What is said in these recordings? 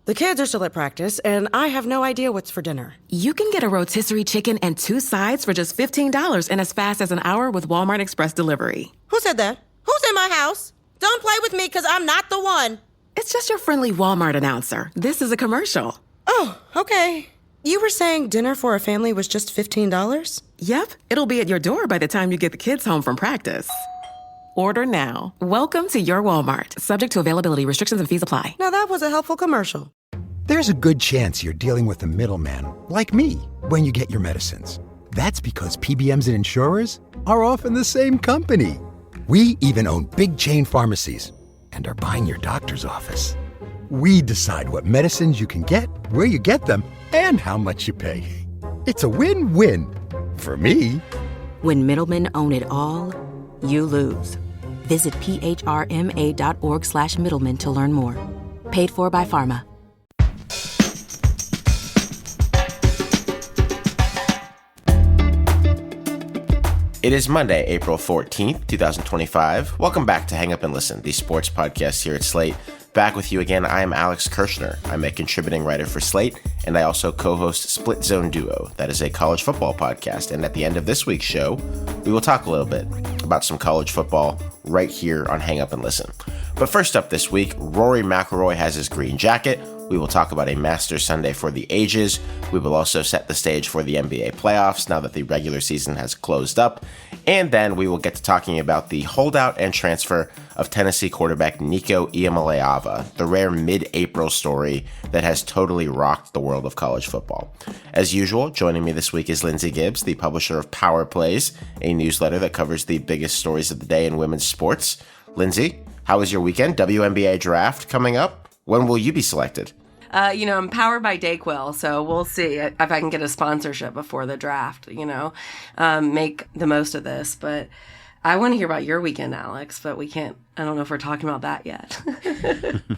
The kids are still at practice, and I have no idea what's for dinner. You can get a rotisserie chicken and 2 sides for just $15 in as fast as an hour with Walmart Express Delivery. Who said that? Who's in my house? Don't play with me, because I'm not the one. It's just your friendly Walmart announcer. This is a commercial. Oh, okay. You were saying dinner for a family was just $15? Yep, it'll be at your door by the time you get the kids home from practice. Order now. Welcome to your Walmart. Subject to availability, restrictions and fees apply. Now that was a helpful commercial. There's a good chance you're dealing with a middleman, like me, when you get your medicines. That's because PBMs and insurers are often the same company. We even own big chain pharmacies and are buying your doctor's office. We decide what medicines you can get, where you get them, and how much you pay. It's a win-win. For me. When middlemen own it all, you lose. Visit phrma.org/middlemen to learn more. Paid for by Pharma. It is Monday, April 14th, 2025. Welcome back to Hang Up and Listen, the sports podcast here at Slate. Back with you again, I am Alex Kirshner. I'm a contributing writer for Slate, and I also co-host Split Zone Duo. That is a college football podcast, and at the end of this week's show, we will talk a little bit about some college football right here on Hang Up and Listen. But first up this week, Rory McIlroy has his green jacket. We will talk about a Masters Sunday for the ages. We will also set the stage for the NBA playoffs now that the regular season has closed up. And then we will get to talking about the holdout and transfer of Tennessee quarterback Nico Iamaleava, the rare mid-April story that has totally rocked the world of college football. As usual, joining me this week is Lindsay Gibbs, the publisher of Power Plays, a newsletter that covers the biggest stories of the day in women's sports. Lindsay, how was your weekend? WNBA draft coming up. When will you be selected? I'm powered by Dayquil, so we'll see if I can get a sponsorship before the draft, make the most of this. But I want to hear about your weekend, Alex, but we can't. I don't know if we're talking about that yet.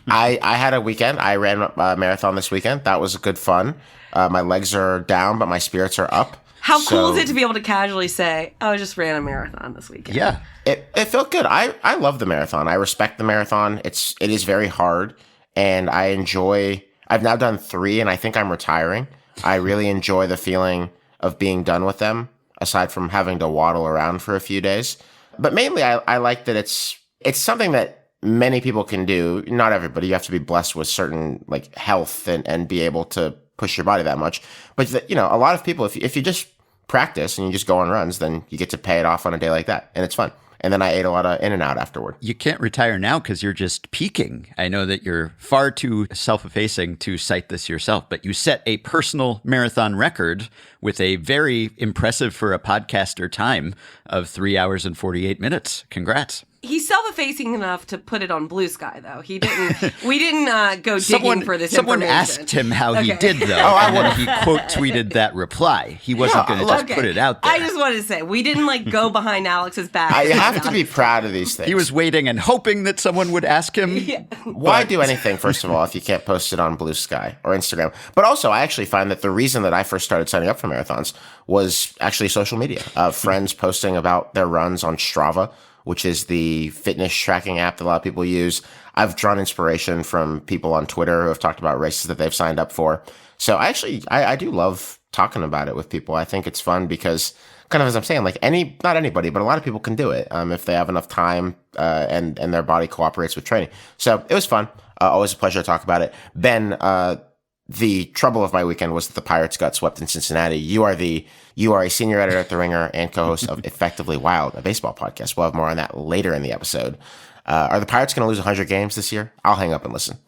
I had a weekend. I ran a marathon this weekend. That was good fun. My legs are down, but my spirits are up. How cool is it to be able to casually say, oh, I just ran a marathon this weekend? Yeah, it felt good. I love the marathon. I respect the marathon. It is very hard. And I've now done 3, and I think I'm retiring. I really enjoy the feeling of being done with them, aside from having to waddle around for a few days. But mainly, I like that it's something that many people can do. Not everybody. You have to be blessed with certain health and be able to push your body that much. But a lot of people, if you just practice and you just go on runs, then you get to pay it off on a day like that, and it's fun. And then I ate a lot of In-N-Out afterward. You can't retire now because you're just peaking. I know that you're far too self-effacing to cite this yourself, but you set a personal marathon record with a very impressive for a podcaster time of 3 hours and 48 minutes. Congrats. He's self-effacing enough to put it on Blue Sky, though. He didn't. We didn't go digging for this someone information. Asked him how he did, though. And he quote tweeted that reply. He wasn't going to just put it out there. I just wanted to say we didn't go behind Alex's back. I have to be proud of these things. He was waiting and hoping that someone would ask him. Yeah. Why do anything, first of all, if you can't post it on Blue Sky or Instagram? But also, I actually find that the reason that I first started signing up for marathons was actually social media. Friends posting about their runs on Strava, which is the fitness tracking app that a lot of people use. I've drawn inspiration from people on Twitter who have talked about races that they've signed up for. So I do love talking about it with people. I think it's fun because, kind of as I'm saying, not anybody, but a lot of people can do it if they have enough time and their body cooperates with training. So it was fun. Always a pleasure to talk about it. Ben, the trouble of my weekend was that the Pirates got swept in Cincinnati. You are a senior editor at The Ringer and co-host of Effectively Wild, a baseball podcast. We'll have more on that later in the episode. Are the Pirates going to lose 100 games this year? I'll hang up and listen.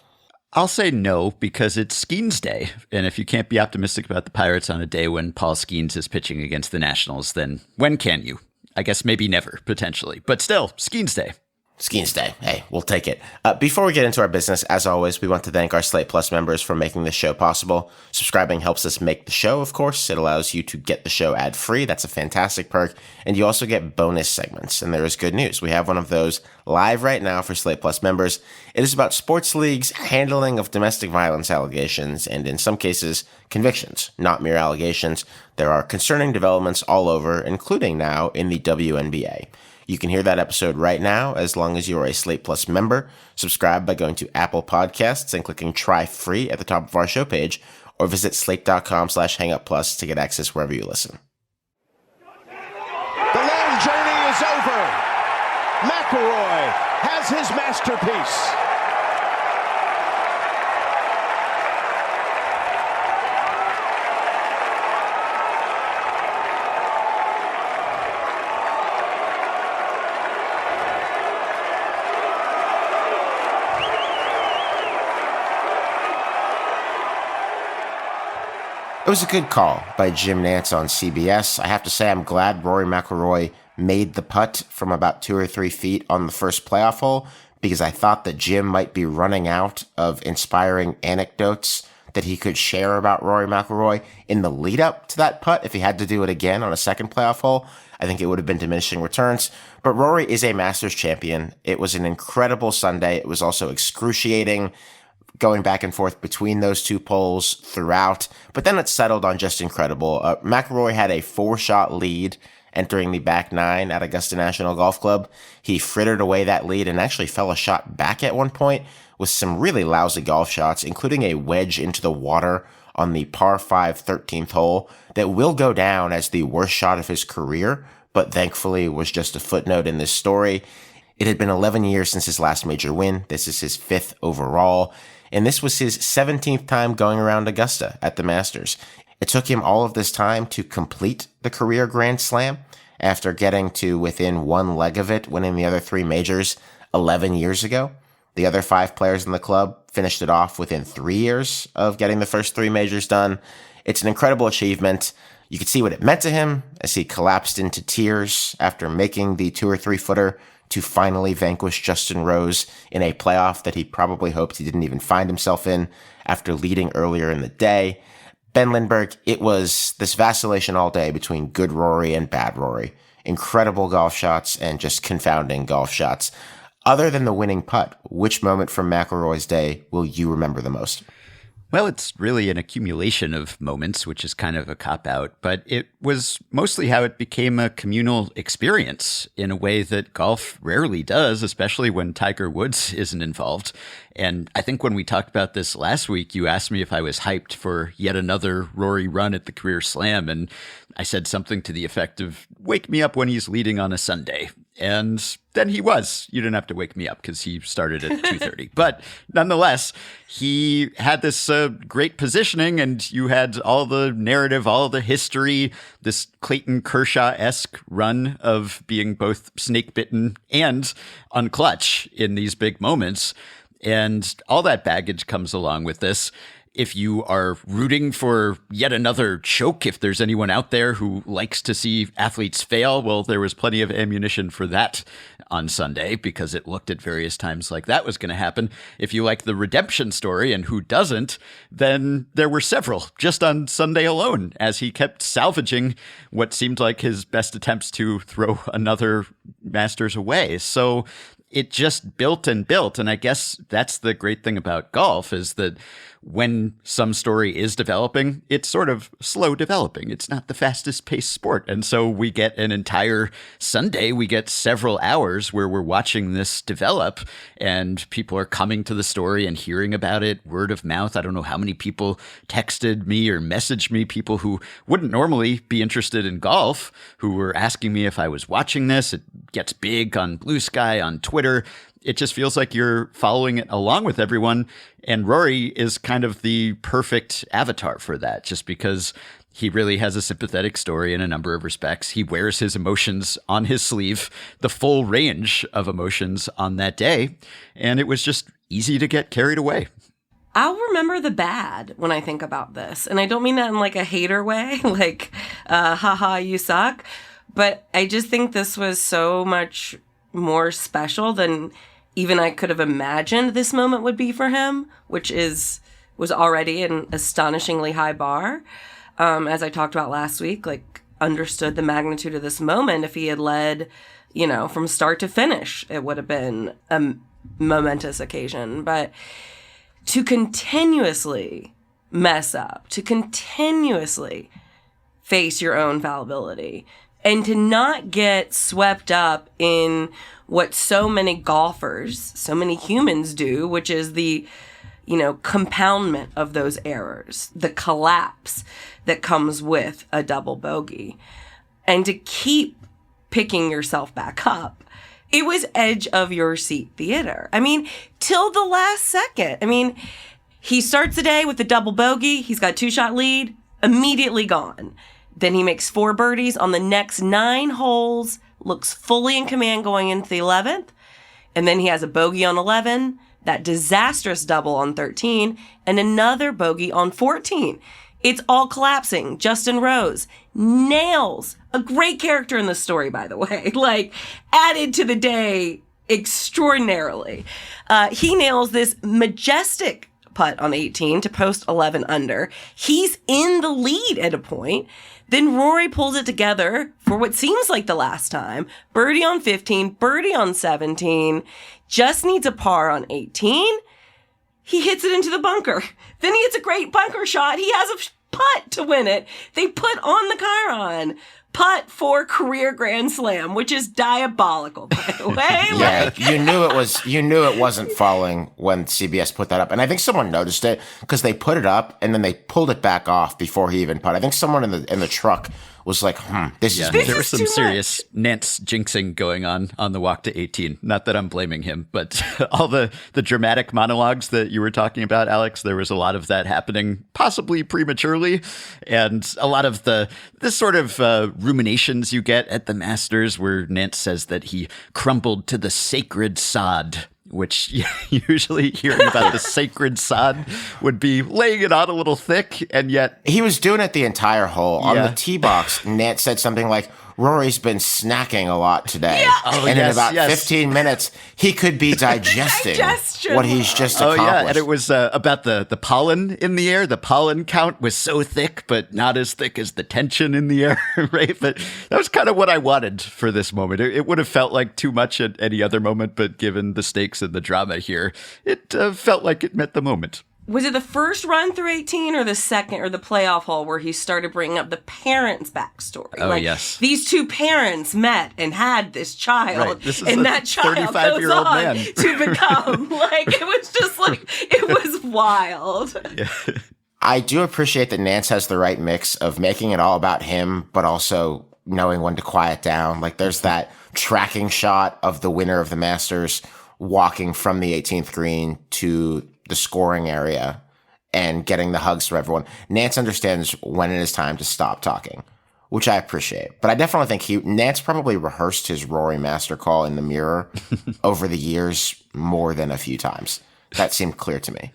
I'll say no because it's Skeens Day. And if you can't be optimistic about the Pirates on a day when Paul Skeens is pitching against the Nationals, then when can you? I guess maybe never, potentially. But still, Skeens Day. Skeens Day. Hey, we'll take it. Before we get into our business, as always, we want to thank our Slate Plus members for making this show possible. Subscribing helps us make the show, of course. It allows you to get the show ad-free. That's a fantastic perk. And you also get bonus segments. And there is good news. We have one of those live right now for Slate Plus members. It is about sports leagues' handling of domestic violence allegations and, in some cases, convictions, not mere allegations. There are concerning developments all over, including now in the WNBA. You can hear that episode right now as long as you are a Slate Plus member. Subscribe by going to Apple Podcasts and clicking Try Free at the top of our show page, or visit slate.com/hangupplus to get access wherever you listen. The long journey is over. McIlroy has his masterpiece. It was a good call by Jim Nantz on CBS. I have to say I'm glad Rory McIlroy made the putt from about 2 or 3 feet on the first playoff hole, because I thought that Jim might be running out of inspiring anecdotes that he could share about Rory McIlroy in the lead up to that putt. If he had to do it again on a second playoff hole, I think it would have been diminishing returns. But Rory is a Masters champion. It was an incredible Sunday. It was also excruciating, going back and forth between those two poles throughout, but then it settled on just incredible. McIlroy had a 4-shot lead entering the back 9 at Augusta National Golf Club. He frittered away that lead and actually fell a shot back at one point with some really lousy golf shots, including a wedge into the water on the par 5 13th hole that will go down as the worst shot of his career, but thankfully was just a footnote in this story. It had been 11 years since his last major win. This is his 5th overall. And this was his 17th time going around Augusta at the Masters. It took him all of this time to complete the career Grand Slam after getting to within one leg of it, winning the other 3 majors 11 years ago. The other 5 players in the club finished it off within 3 years of getting the first 3 majors done. It's an incredible achievement. You could see what it meant to him as he collapsed into tears after making the 2 or 3 footer to finally vanquish Justin Rose in a playoff that he probably hoped he didn't even find himself in after leading earlier in the day. Ben Lindbergh, it was this vacillation all day between good Rory and bad Rory. Incredible golf shots and just confounding golf shots. Other than the winning putt, which moment from McIlroy's day will you remember the most? Well, it's really an accumulation of moments, which is kind of a cop-out, but it was mostly how it became a communal experience in a way that golf rarely does, especially when Tiger Woods isn't involved. And I think when we talked about this last week, you asked me if I was hyped for yet another Rory run at the Career Slam, and I said something to the effect of, wake me up when he's leading on a Sunday. And then he was. You didn't have to wake me up because he started at 2:30. But nonetheless, he had this great positioning, and you had all the narrative, all the history, this Clayton Kershaw-esque run of being both snake-bitten and unclutch in these big moments. And all that baggage comes along with this. If you are rooting for yet another choke, if there's anyone out there who likes to see athletes fail, well, there was plenty of ammunition for that on Sunday because it looked at various times like that was going to happen. If you like the redemption story, and who doesn't, then there were several just on Sunday alone as he kept salvaging what seemed like his best attempts to throw another Masters away. So it just built and built. And I guess that's the great thing about golf, is that when some story is developing, it's sort of slow developing. It's not the fastest paced sport. And so we get an entire Sunday, we get several hours where we're watching this develop, and people are coming to the story and hearing about it word of mouth. I don't know how many people texted me or messaged me, people who wouldn't normally be interested in golf, who were asking me if I was watching this. It gets big on Blue Sky, on Twitter. It just feels like you're following it along with everyone. And Rory is kind of the perfect avatar for that, just because he really has a sympathetic story in a number of respects. He wears his emotions on his sleeve, the full range of emotions on that day. And it was just easy to get carried away. I'll remember the bad when I think about this. And I don't mean that in like a hater way, like, haha, you suck. But I just think this was so much more special than even I could have imagined this moment would be for him, which was already an astonishingly high bar. As I talked about last week, like, understood the magnitude of this moment. If he had led, from start to finish, it would have been a momentous occasion. But to continuously mess up, to continuously face your own fallibility, And to not get swept up in what so many golfers, so many humans do, which is the, compoundment of those errors, the collapse that comes with a double bogey. And to keep picking yourself back up, it was edge of your seat theater. I mean, till the last second. I mean, he starts the day with the double bogey. He's got 2-shot lead, immediately gone. Then he makes 4 birdies on the next 9 holes, looks fully in command going into the 11th. And then he has a bogey on 11, that disastrous double on 13, and another bogey on 14. It's all collapsing. Justin Rose nails a great character in the story, by the way, added to the day extraordinarily. He nails this majestic putt on 18 to post 11 under. He's in the lead at a point. Then Rory pulls it together for what seems like the last time. Birdie on 15, birdie on 17, just needs a par on 18. He hits it into the bunker. Then he hits a great bunker shot. He has a putt to win it. They put on the chyron. Putt for career grand slam, which is diabolical, by the way. Yeah, you knew it wasn't falling when CBS put that up. And I think someone noticed it because they put it up and then they pulled it back off before he even put. I think someone in the truck was like, this is there was some serious Nance jinxing going on the walk to 18. Not that I'm blaming him, but all the dramatic monologues that you were talking about, Alex, there was a lot of that happening possibly prematurely. And a lot of this sort of ruminations you get at the Masters where Nance says that he crumbled to the sacred sod, which usually hearing about the sacred sod would be laying it on a little thick, and yet he was doing it the entire hole. On the tee box, Nance said something like, Rory's been snacking a lot today. Yeah. In about 15 minutes, he could be digesting what he's just accomplished. Oh, yeah, and it was about the pollen in the air. The pollen count was so thick, but not as thick as the tension in the air, right? But that was kind of what I wanted for this moment. It would have felt like too much at any other moment, but given the stakes and the drama here, it felt like it met the moment. Was it the first run through 18 or the second or the playoff hole where he started bringing up the parents' backstory? Oh, yes. These two parents met and had this child, right. This is and that child goes on man. to become, it was just it was wild. Yeah. I do appreciate that Nance has the right mix of making it all about him, but also knowing when to quiet down. There's that tracking shot of the winner of the Masters walking from the 18th green to the scoring area and getting the hugs from everyone. Nance understands when it is time to stop talking, which I appreciate. But I definitely think Nance probably rehearsed his Rory Master call in the mirror over the years more than a few times. That seemed clear to me.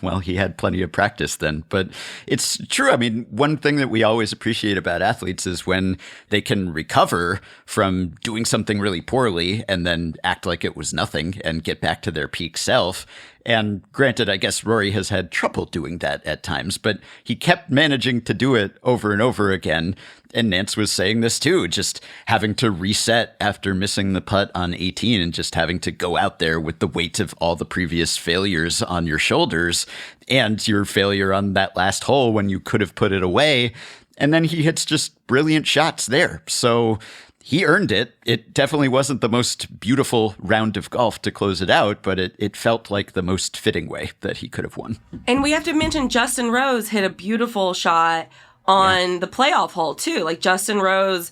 Well, he had plenty of practice then. But it's true. I mean, one thing that we always appreciate about athletes is when they can recover from doing something really poorly and then act like it was nothing and get back to their peak self. And granted, I guess Rory has had trouble doing that at times, but he kept managing to do it over and over again. And Nance was saying this too, just having to reset after missing the putt on 18 and just having to go out there with the weight of all the previous failures on your shoulders and your failure on that last hole when you could have put it away. And then he hits just brilliant shots there. So he earned it. It definitely wasn't the most beautiful round of golf to close it out, but it felt like the most fitting way that he could have won. And we have to mention Justin Rose hit a beautiful shot on the playoff hole, too. Justin Rose,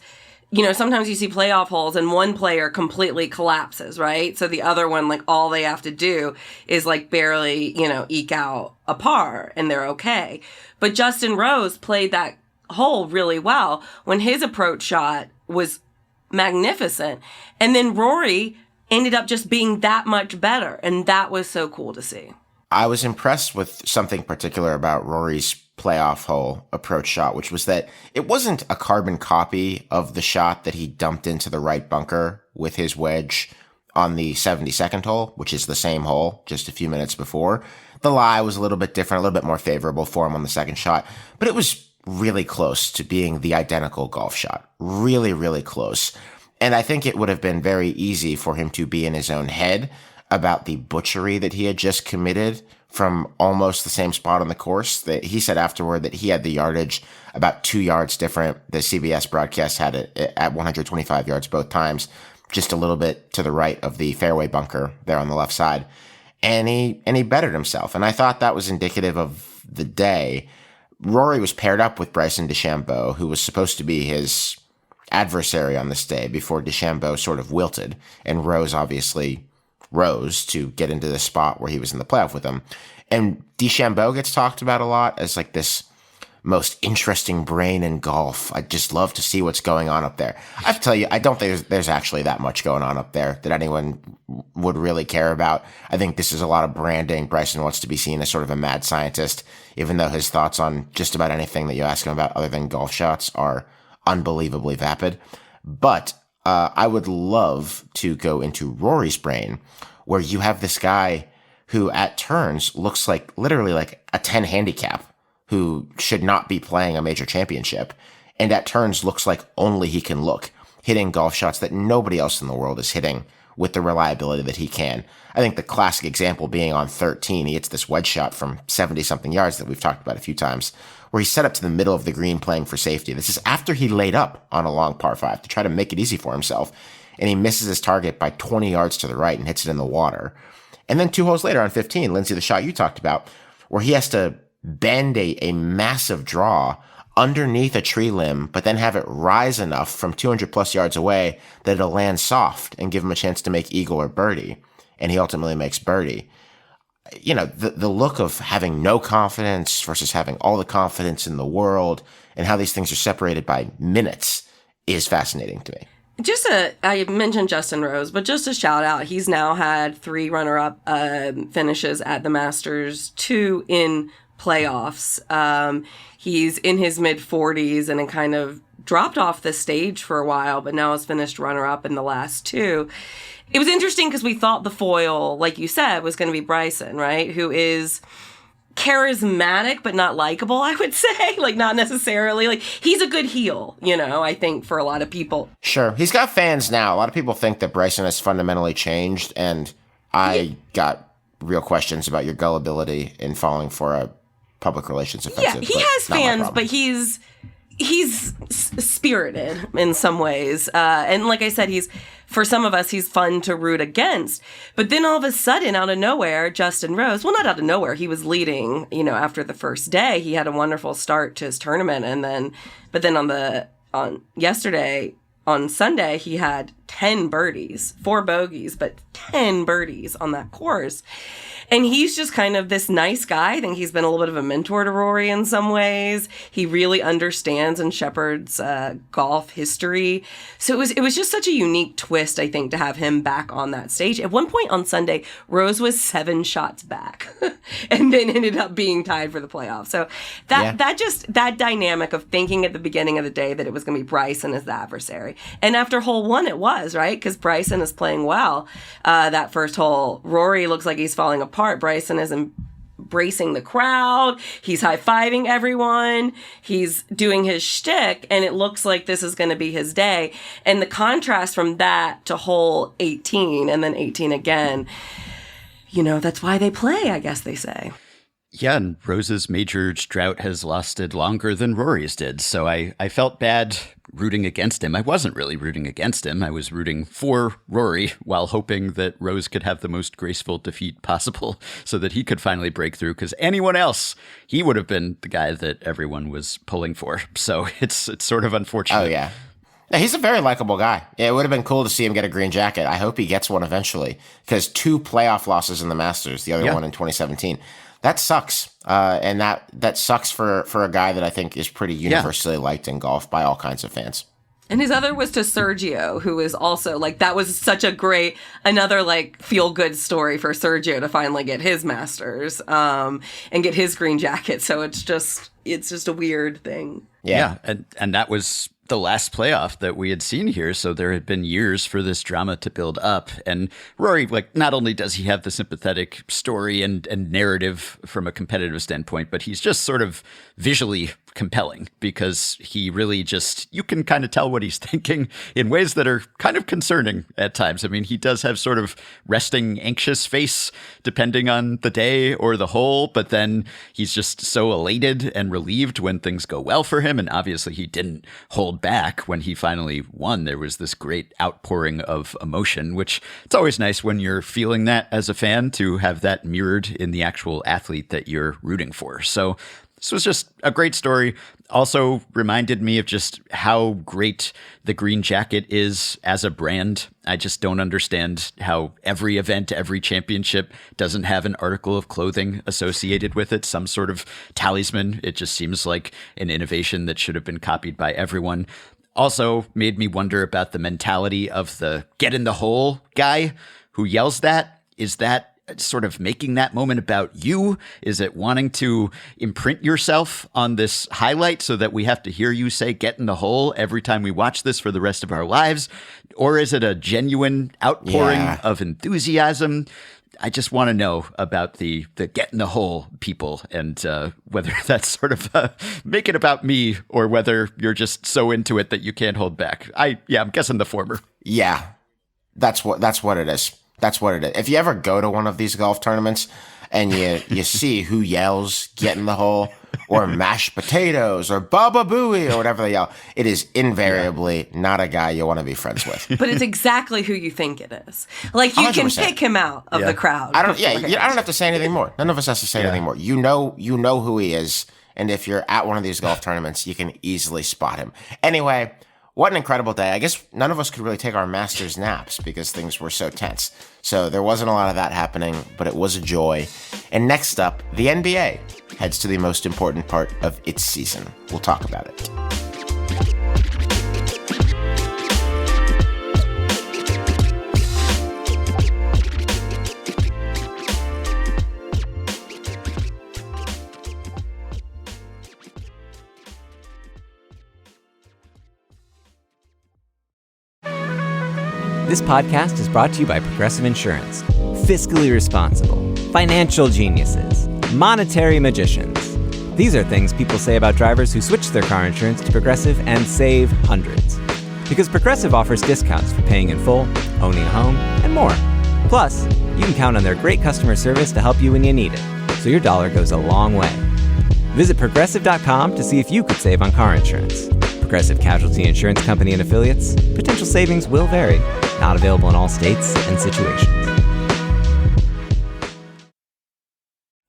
sometimes you see playoff holes and one player completely collapses, right? So the other one, all they have to do is, barely, eke out a par and they're okay. But Justin Rose played that hole really well when his approach shot was magnificent. And then Rory ended up just being that much better. And that was so cool to see. I was impressed with something particular about Rory's playoff hole approach shot, which was that it wasn't a carbon copy of the shot that he dumped into the right bunker with his wedge on the 72nd hole, which is the same hole just a few minutes before. The lie was a little bit different, a little bit more favorable for him on the second shot, but it was really close to being the identical golf shot. Really, really close. And I think it would have been very easy for him to be in his own head about the butchery that he had just committed from almost the same spot on the course. That he said afterward that he had the yardage about 2 yards different. The CBS broadcast had it at 125 yards both times, just a little bit to the right of the fairway bunker there on the left side. And he bettered himself. And I thought that was indicative of the day. Rory was paired up with Bryson DeChambeau, who was supposed to be his adversary on this day before DeChambeau sort of wilted. And Rose obviously rose to get into the spot where he was in the playoff with him. And DeChambeau gets talked about a lot as like this most interesting brain in golf. I just love to see what's going on up there. I have to tell you, I don't think there's actually that much going on up there that anyone would really care about. I think this is a lot of branding. Bryson wants to be seen as sort of a mad scientist, even though his thoughts on just about anything that you ask him about other than golf shots are unbelievably vapid. But I would love to go into Rory's brain, where you have this guy who at turns looks like literally like a 10 handicap, who should not be playing a major championship, and at turns looks like only he can look, hitting golf shots that nobody else in the world is hitting with the reliability that he can. I think the classic example being on 13, he hits this wedge shot from 70-something yards that we've talked about a few times, where he's set up to the middle of the green playing for safety. This is after he laid up on a long par 5 to try to make it easy for himself, and he misses his target by 20 yards to the right and hits it in the water. And then 2 holes later on 15, Lindsay, the shot you talked about, where he has to bend a massive draw underneath a tree limb, but then have it rise enough from 200 plus yards away that it'll land soft and give him a chance to make eagle or birdie. And he ultimately makes birdie. You know, the look of having no confidence versus having all the confidence in the world and how these things are separated by minutes is fascinating to me. I mentioned Justin Rose, but just a shout out. He's now had 3 runner-up finishes at the Masters, 2 in playoffs. He's in his mid-40s and it kind of dropped off the stage for a while, but now has finished runner-up in the last 2. It was interesting because we thought the foil, like you said, was going to be Bryson, right? Who is charismatic but not likable, I would say. Like, not necessarily. Like, he's a good heel, I think, for a lot of people. Sure. He's got fans now. A lot of people think that Bryson has fundamentally changed, and I got real questions about your gullibility in falling for a public relations offensive. Yeah, he has fans, but he's spirited in some ways. And like I said, for some of us, he's fun to root against. But then all of a sudden, out of nowhere, Justin Rose, well, not out of nowhere, he was leading, after the first day. He had a wonderful start to his tournament. But then on Sunday, he had 10 birdies, 4 bogeys, but 10 birdies on that course. And he's just kind of this nice guy. I think he's been a little bit of a mentor to Rory in some ways. He really understands and shepherds golf history. So it was just such a unique twist, I think, to have him back on that stage. At one point on Sunday, Rose was 7 shots back and then ended up being tied for the playoffs. So that dynamic of thinking at the beginning of the day that it was going to be Bryson as the adversary. And after hole 1, it was, right? Because Bryson is playing well. That first hole, Rory looks like he's falling apart. Bryson is embracing the crowd. He's high-fiving everyone. He's doing his shtick, and it looks like this is going to be his day. And the contrast from that to hole 18 and then 18 again, that's why they play, I guess they say. Yeah, and Rose's major drought has lasted longer than Rory's did, so I felt bad rooting against him. I wasn't really rooting against him. I was rooting for Rory while hoping that Rose could have the most graceful defeat possible so that he could finally break through, because anyone else, he would have been the guy that everyone was pulling for. So it's sort of unfortunate. Oh, yeah. He's a very likable guy. It would have been cool to see him get a green jacket. I hope he gets one eventually, because 2 playoff losses in the Masters, the other one in 2017. That sucks. And that sucks for a guy that I think is pretty universally liked in golf by all kinds of fans. And his other was to Sergio, who is also that was such a great, another feel good story for Sergio to finally get his Masters and get his green jacket. So it's just a weird thing. Yeah. And that was the last playoff that we had seen here. So there had been years for this drama to build up. And Rory, not only does he have the sympathetic story and narrative from a competitive standpoint, but he's just sort of visually compelling because he really just, you can kind of tell what he's thinking in ways that are kind of concerning at times. I mean, he does have sort of resting, anxious face depending on the day or the hole, but then he's just so elated and relieved when things go well for him. And obviously he didn't hold back when he finally won. There was this great outpouring of emotion, which it's always nice when you're feeling that as a fan to have that mirrored in the actual athlete that you're rooting for. So this was just a great story. Also reminded me of just how great the green jacket is as a brand. I just don't understand how every event, every championship doesn't have an article of clothing associated with it, some sort of talisman. It just seems like an innovation that should have been copied by everyone. Also made me wonder about the mentality of the get in the hole guy who yells that. Is that sort of making that moment about you? Is it wanting to imprint yourself on this highlight so that we have to hear you say get in the hole every time we watch this for the rest of our lives? Or is it a genuine outpouring of enthusiasm? I just want to know about the get in the hole people and whether that's sort of make it about me or whether you're just so into it that you can't hold back. I'm guessing the former. Yeah, that's what it is. That's what it is. If you ever go to one of these golf tournaments and you see who yells get in the hole or mashed potatoes or Baba Booey or whatever they yell, it is invariably not a guy you want to be friends with. But it's exactly who you think it is. Like, you 100%. Can pick him out of the crowd. I don't have to say anything more. None of us has to say anything more. You know who he is. And if you're at one of these golf tournaments, you can easily spot him. Anyway, what an incredible day. I guess none of us could really take our master's naps because things were so tense. So there wasn't a lot of that happening, but it was a joy. And next up, the NBA heads to the most important part of its season. We'll talk about it. This podcast is brought to you by Progressive Insurance. Fiscally responsible, financial geniuses, monetary magicians. These are things people say about drivers who switch their car insurance to Progressive and save hundreds. Because Progressive offers discounts for paying in full, owning a home, and more. Plus, you can count on their great customer service to help you when you need it, so your dollar goes a long way. Visit Progressive.com to see if you could save on car insurance. Progressive Casualty Insurance Company and Affiliates. Potential savings will vary. Not available in all states and situations.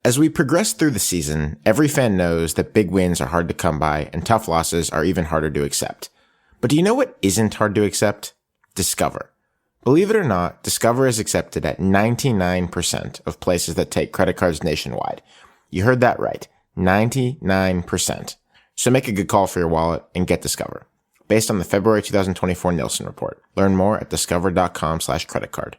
As we progress through the season, every fan knows that big wins are hard to come by and tough losses are even harder to accept. But do you know what isn't hard to accept? Discover. Believe it or not, Discover is accepted at 99% of places that take credit cards nationwide. You heard that right. 99%. So make a good call for your wallet and get Discover. Based on the February 2024 Nielsen report. Learn more at discover.com/creditcard.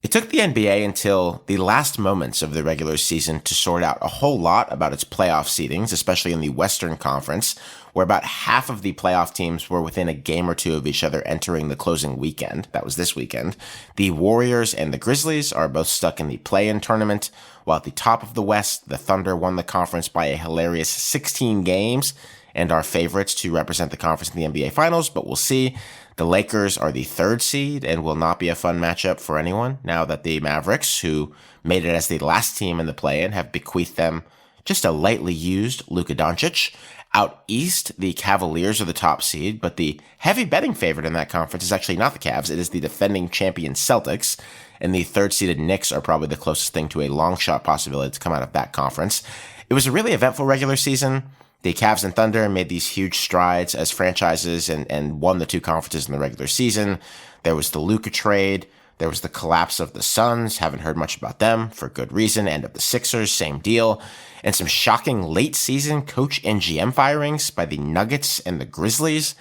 It took the NBA until the last moments of the regular season to sort out a whole lot about its playoff seedings, especially in the Western Conference, where about half of the playoff teams were within a game or two of each other entering the closing weekend. That was this weekend. The Warriors and the Grizzlies are both stuck in the play-in tournament, while at the top of the West, the Thunder won the conference by a hilarious 16 games and are favorites to represent the conference in the NBA Finals, but we'll see. The Lakers are the third seed and will not be a fun matchup for anyone now that the Mavericks, who made it as the last team in the play-in, have bequeathed them just a lightly used Luka Doncic. Out east, the Cavaliers are the top seed, but the heavy betting favorite in that conference is actually not the Cavs. It is the defending champion Celtics, and the third-seeded Knicks are probably the closest thing to a long-shot possibility to come out of that conference. It was a really eventful regular season. The Cavs and Thunder made these huge strides as franchises and won the two conferences in the regular season. There was the Luka trade. There was the collapse of the Suns. Haven't heard much about them for good reason. End of the Sixers, same deal. And some shocking late season coach and GM firings by the Nuggets and the Grizzlies.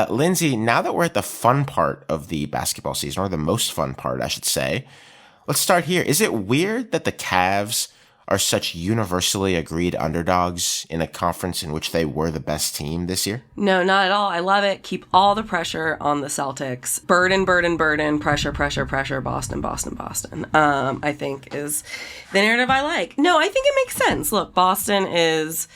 Lindsay, now that we're at the fun part of the basketball season, or the most fun part, I should say, let's start here. Is it weird that the Cavs are such universally agreed underdogs in a conference in which they were the best team this year? No, not at all. I love it. Keep all the pressure on the Celtics. Burden, pressure, Boston. I think is the narrative I like. No, I think it makes sense. Look, Boston is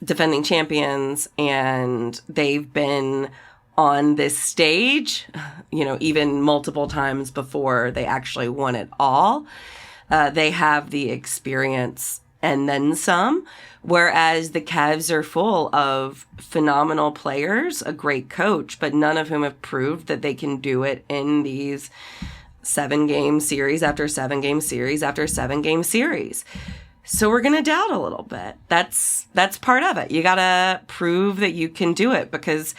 defending champions, and they've been on this stage, even multiple times before they actually won it all. They have the experience and then some, whereas the Cavs are full of phenomenal players, a great coach, but none of whom have proved that they can do it in these 7-game series after 7-game series after 7-game series. So we're going to doubt a little bit. That's part of it. You got to prove that you can do it, because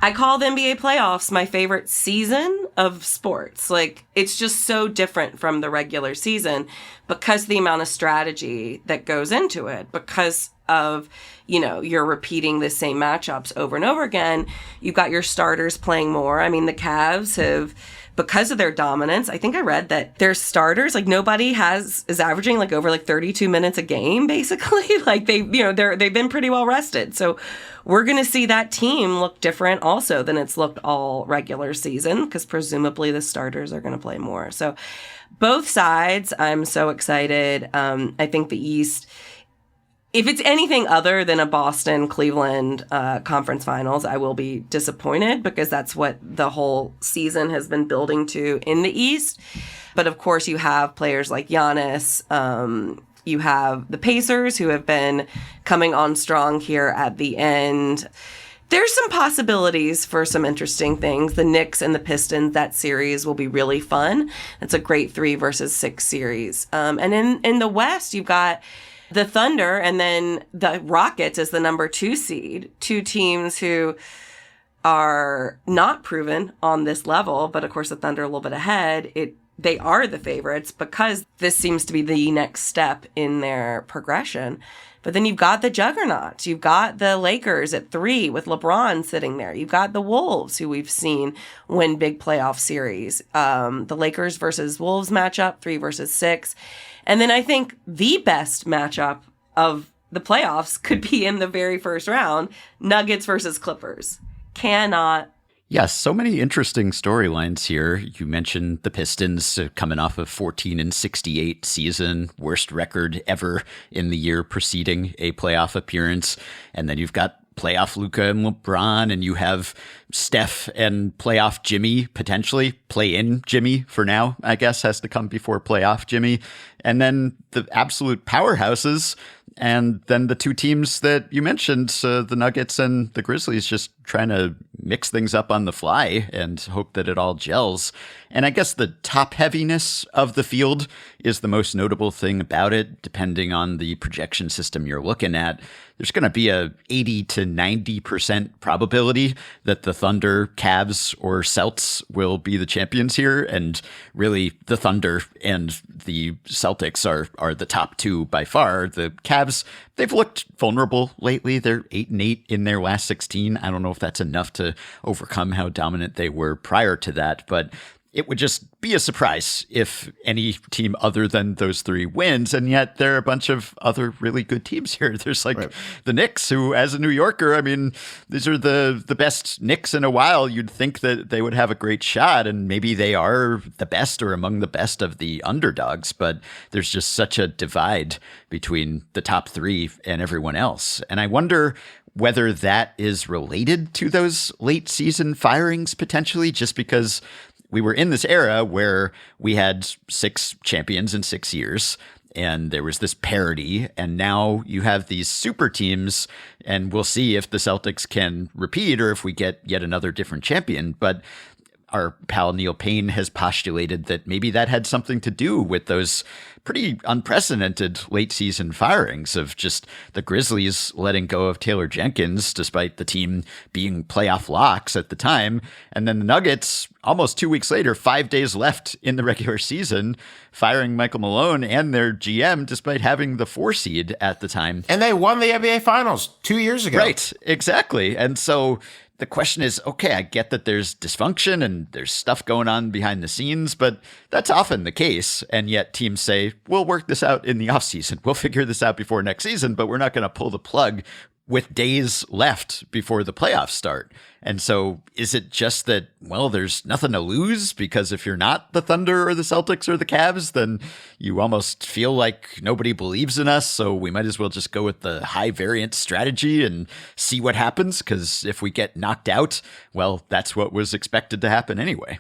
I call the NBA playoffs my favorite season of sports. Like, it's just so different from the regular season because of the amount of strategy that goes into it, because of, you're repeating the same matchups over and over again. You've got your starters playing more. I mean, the Cavs have, because of their dominance, I think I read that their starters, like, nobody is averaging like over like 32 minutes a game, basically. Like, they've been pretty well rested. So we're going to see that team look different also than it's looked all regular season, because presumably the starters are going to play more. So both sides, I'm so excited. I think the East, if it's anything other than a Boston-Cleveland conference finals, I will be disappointed, because that's what the whole season has been building to in the East. But of course, you have players like Giannis. You have the Pacers, who have been coming on strong here at the end. There's some possibilities for some interesting things. The Knicks and the Pistons, that series will be really fun. It's a great 3 versus 6 series. And in the West, you've got the Thunder and then the Rockets as the number 2 seed. 2 teams who are not proven on this level, but of course the Thunder a little bit ahead. They are the favorites because this seems to be the next step in their progression. But then you've got the juggernauts. You've got the Lakers at 3 with LeBron sitting there. You've got the Wolves, who we've seen win big playoff series. The Lakers versus Wolves matchup, 3 versus 6. And then I think the best matchup of the playoffs could be in the very first round, Nuggets versus Clippers. Yes, so many interesting storylines here. You mentioned the Pistons coming off a 14-68 season, worst record ever in the year preceding a playoff appearance. And then you've got playoff Luka and LeBron, and you have Steph and playoff Jimmy, potentially play-in Jimmy for now, I guess, has to come before playoff Jimmy. And then the absolute powerhouses, and then the 2 teams that you mentioned, the Nuggets and the Grizzlies, just trying to mix things up on the fly and hope that it all gels. And I guess the top heaviness of the field is the most notable thing about it, depending on the projection system you're looking at. There's going to be a 80 to 90% probability that the Thunder, Cavs, or Celts will be the champions here. And really, the Thunder and the Celtics are the top 2 by far. The Cavs, they've looked vulnerable lately. They're 8-8 in their last 16. I don't know if that's enough to overcome how dominant they were prior to that, but it would just be a surprise if any team other than those 3 wins. And yet there are a bunch of other really good teams here. There's like the Knicks, who, as a New Yorker, I mean, these are the best Knicks in a while. You'd think that they would have a great shot, and maybe they are the best or among the best of the underdogs. But there's just such a divide between the top 3 and everyone else. And I wonder whether that is related to those late season firings, potentially, just because we were in this era where we had 6 champions in 6 years, and there was this parity, and now you have these super teams, and we'll see if the Celtics can repeat or if we get yet another different champion. But our pal Neil Payne has postulated that maybe that had something to do with those pretty unprecedented late season firings of just the Grizzlies letting go of Taylor Jenkins, despite the team being playoff locks at the time. And then the Nuggets, almost 2 weeks later, 5 days left in the regular season, firing Michael Malone and their GM, despite having the 4 seed at the time. And they won the NBA Finals 2 years ago. Right, exactly. And so the question is, okay, I get that there's dysfunction and there's stuff going on behind the scenes, but that's often the case. And yet teams say, we'll work this out in the offseason. We'll figure this out before next season, but we're not going to pull the plug with days left before the playoffs start. And so is it just that, well, there's nothing to lose? Because if you're not the Thunder or the Celtics or the Cavs, then you almost feel like nobody believes in us. So we might as well just go with the high variance strategy and see what happens. Because if we get knocked out, well, that's what was expected to happen anyway.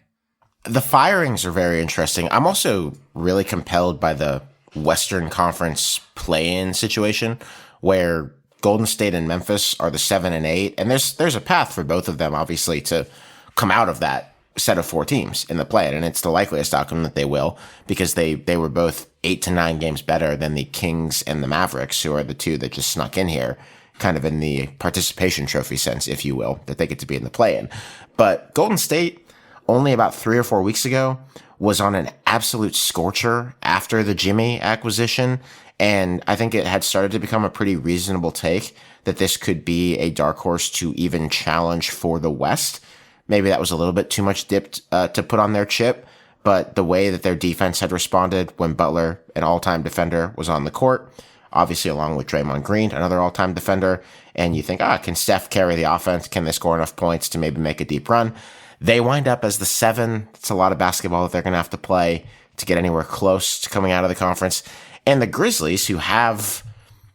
The firings are very interesting. I'm also really compelled by the Western Conference play-in situation where Golden State and Memphis are the 7 and 8, and there's a path for both of them, obviously, to come out of that set of 4 teams in the play-in, and it's the likeliest outcome that they will, because they were both 8 to 9 games better than the Kings and the Mavericks, who are the two that just snuck in here, kind of in the participation trophy sense, if you will, that they get to be in the play-in. But Golden State, only about 3 or 4 weeks ago, was on an absolute scorcher after the Jimmy acquisition. And I think it had started to become a pretty reasonable take that this could be a dark horse to even challenge for the West. Maybe that was a little bit too much dipped to put on their chip. But the way that their defense had responded when Butler, an all-time defender, was on the court, obviously along with Draymond Green, another all-time defender, and you think, can Steph carry the offense? Can they score enough points to maybe make a deep run? They wind up as the 7. It's a lot of basketball that they're going to have to play to get anywhere close to coming out of the conference. And the Grizzlies, who have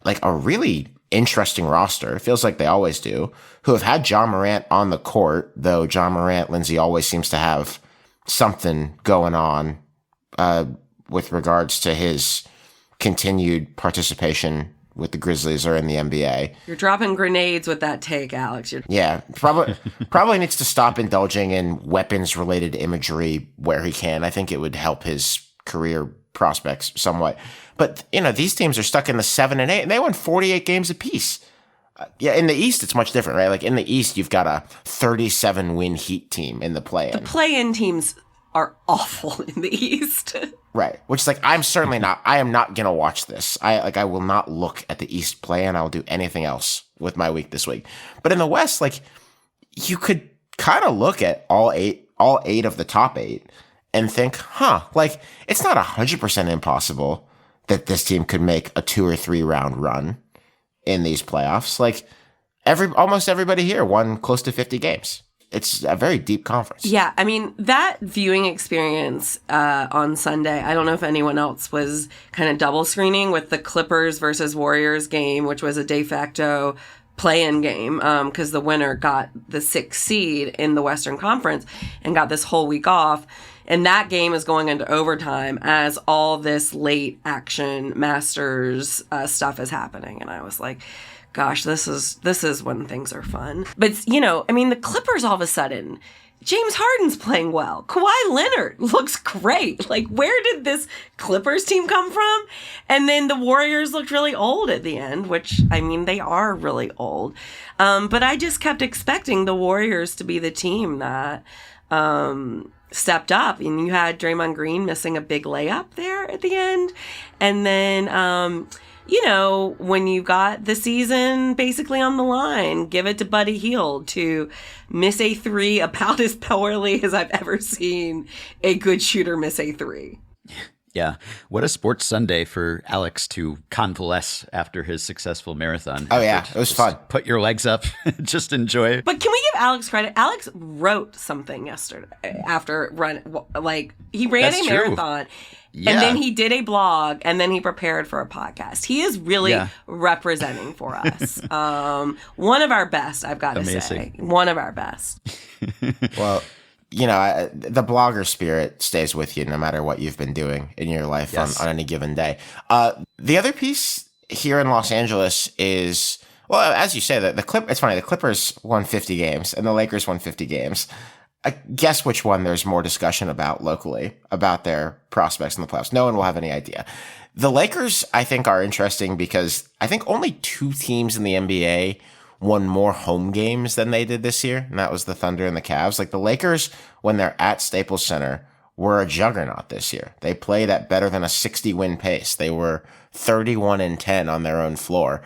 like a really interesting roster, it feels like they always do, who have had John Morant on the court, though John Morant, Lindsay, always seems to have something going on with regards to his continued participation with the Grizzlies or in the NBA. You're dropping grenades with that take, Alex. Yeah, probably needs to stop indulging in weapons-related imagery where he can. I think it would help his career prospects somewhat. But, these teams are stuck in the 7 and 8, and they won 48 games apiece. In the East, it's much different, right? Like, in the East, you've got a 37-win Heat team in the play-in. The play-in teams are awful in the East. Right. Which is like, I am not going to watch this. I will not look at the East play-in. I'll do anything else with my week this week. But in the West, like, you could kind of look at all eight of the top 8 and think, like, it's not 100% impossible that this team could make a 2 or 3 round run in these playoffs. Like, almost everybody here won close to 50 games. It's a very deep conference. Yeah, I mean, that viewing experience on Sunday, I don't know if anyone else was kind of double screening with the Clippers versus Warriors game, which was a de facto play-in game because the winner got the 6th seed in the Western Conference and got this whole week off. And that game is going into overtime as all this late action Masters stuff is happening. And I was like, gosh, this is when things are fun. But, the Clippers all of a sudden, James Harden's playing well. Kawhi Leonard looks great. Like, where did this Clippers team come from? And then the Warriors looked really old at the end, which, they are really old. But I just kept expecting the Warriors to be the team that stepped up. And you had Draymond Green missing a big layup there at the end. And then, when you got the season basically on the line, give it to Buddy Hield to miss a 3 about as poorly as I've ever seen a good shooter miss a 3. Yeah. What a sports Sunday for Alex to convalesce after his successful marathon. Oh, yeah. It was fun. Put your legs up. Just enjoy. But can we give Alex credit? Alex wrote something yesterday after he ran a marathon. Yeah. And then he did a blog, and then he prepared for a podcast. He is really representing for us. One of our best, I've got to say. One of our best. Well, the blogger spirit stays with you no matter what you've been doing in your life on any given day. The other piece here in Los Angeles is, well, as you say, it's funny, the Clippers won 50 games, and the Lakers won 50 games. I guess which one there's more discussion about locally, about their prospects in the playoffs. No one will have any idea. The Lakers, I think, are interesting because I think only 2 teams in the NBA won more home games than they did this year, and that was the Thunder and the Cavs. Like, the Lakers, when they're at Staples Center, were a juggernaut this year. They played at better than a 60-win pace. They were 31-10 on their own floor.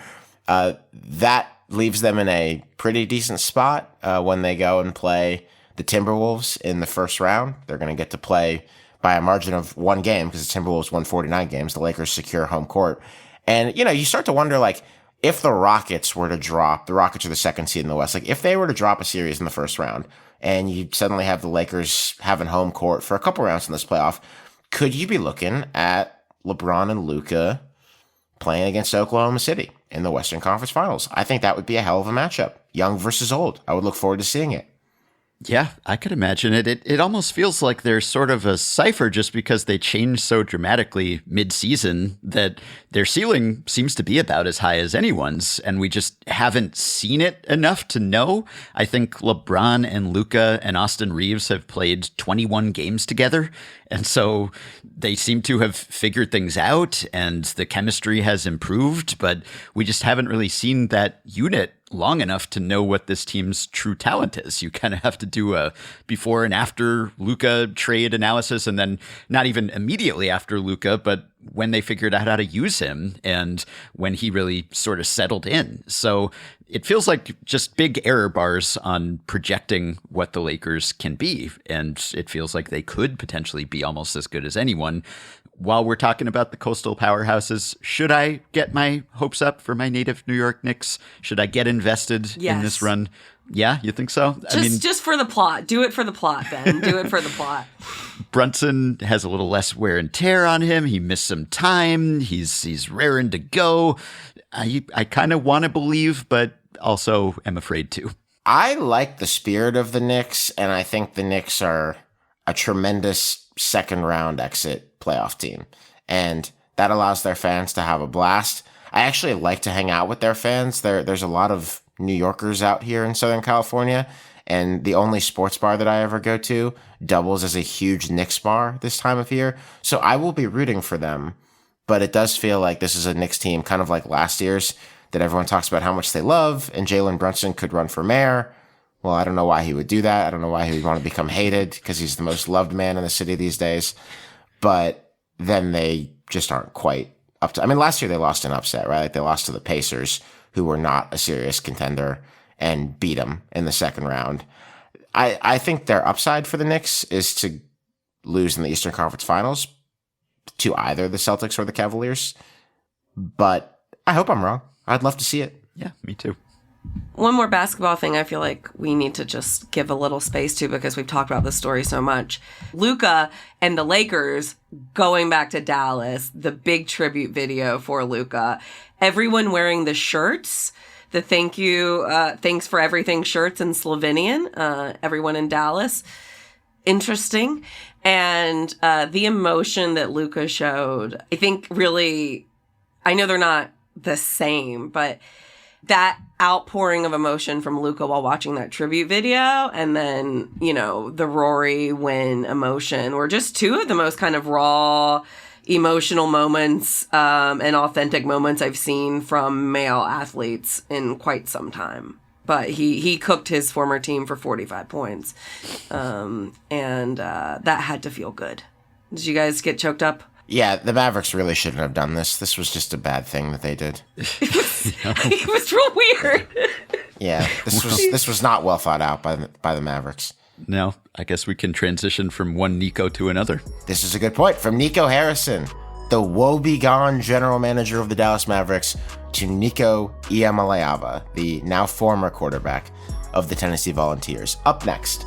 That leaves them in a pretty decent spot when they go and play the Timberwolves in the first round. They're going to get to play by a margin of 1 game because the Timberwolves won 49 games. The Lakers secure home court. And, you start to wonder, like, if the Rockets were to drop, the Rockets are the second seed in the West, like if they were to drop a series in the first round and you suddenly have the Lakers having home court for a couple rounds in this playoff, could you be looking at LeBron and Luka playing against Oklahoma City in the Western Conference Finals? I think that would be a hell of a matchup. Young versus old. I would look forward to seeing it. Yeah, I could imagine it. It almost feels like there's sort of a cipher just because they changed so dramatically mid-season that their ceiling seems to be about as high as anyone's, and we just haven't seen it enough to know. I think LeBron and Luka and Austin Reeves have played 21 games together, and so they seem to have figured things out, and the chemistry has improved, but we just haven't really seen that unit long enough to know what this team's true talent is. You kind of have to do a before and after Luka trade analysis, and then not even immediately after Luka, but when they figured out how to use him and when he really sort of settled in. So it feels like just big error bars on projecting what the Lakers can be. And it feels like they could potentially be almost as good as anyone. While we're talking about the coastal powerhouses, should I get my hopes up for my native New York Knicks? Should I get invested in this run? Yeah, you think so? Just for the plot. Do it for the plot, Ben. Do it for the plot. Brunson has a little less wear and tear on him. He missed some time. He's raring to go. I kind of want to believe, but also am afraid to. I like the spirit of the Knicks, and I think the Knicks are a tremendous second round exit playoff team, and that allows their fans to have a blast. I actually like to hang out with their fans. There's a lot of New Yorkers out here in Southern California, and the only sports bar that I ever go to doubles as a huge Knicks bar this time of year. So I will be rooting for them, but it does feel like this is a Knicks team kind of like last year's that everyone talks about how much they love, and Jalen Brunson could run for mayor. Well, I don't know why he would do that. I don't know why he would want to become hated because he's the most loved man in the city these days. But then they just aren't quite up to, I mean, last year they lost an upset, right? Like they lost to the Pacers, who were not a serious contender, and beat them in the second round. I think their upside for the Knicks is to lose in the Eastern Conference Finals to either the Celtics or the Cavaliers. But I hope I'm wrong. I'd love to see it. Yeah, me too. One more basketball thing I feel like we need to just give a little space to because we've talked about this story so much. Luka and the Lakers going back to Dallas, the big tribute video for Luka. Everyone wearing the shirts, the thanks for everything shirts in Slovenian, everyone in Dallas. Interesting. And the emotion that Luka showed, I think really, I know they're not the same, but that outpouring of emotion from Luka while watching that tribute video, and then, the Rory win emotion were just two of the most kind of raw, emotional moments and authentic moments I've seen from male athletes in quite some time. But he cooked his former team for 45 points, and that had to feel good. Did you guys get choked up? Yeah, the Mavericks really shouldn't have done this. This was just a bad thing that they did. It was real weird. Yeah, this was not well thought out by the Mavericks. No, I guess we can transition from one Nico to another. This is a good point. From Nico Harrison, the woebegone general manager of the Dallas Mavericks, to Nico Iamaleava, the now former quarterback of the Tennessee Volunteers. Up next.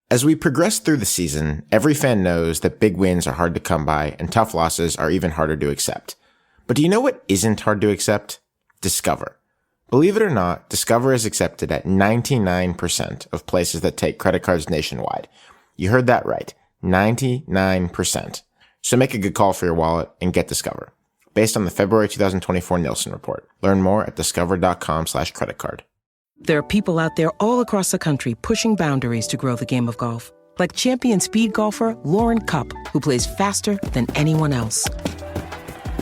As we progress through the season, every fan knows that big wins are hard to come by and tough losses are even harder to accept. But do you know what isn't hard to accept? Discover. Believe it or not, Discover is accepted at 99% of places that take credit cards nationwide. You heard that right. 99%. So make a good call for your wallet and get Discover. Based on the February 2024 Nielsen report. Learn more at discover.com/creditcard. There are people out there all across the country pushing boundaries to grow the game of golf. Like champion speed golfer Lauren Cupp, who plays faster than anyone else.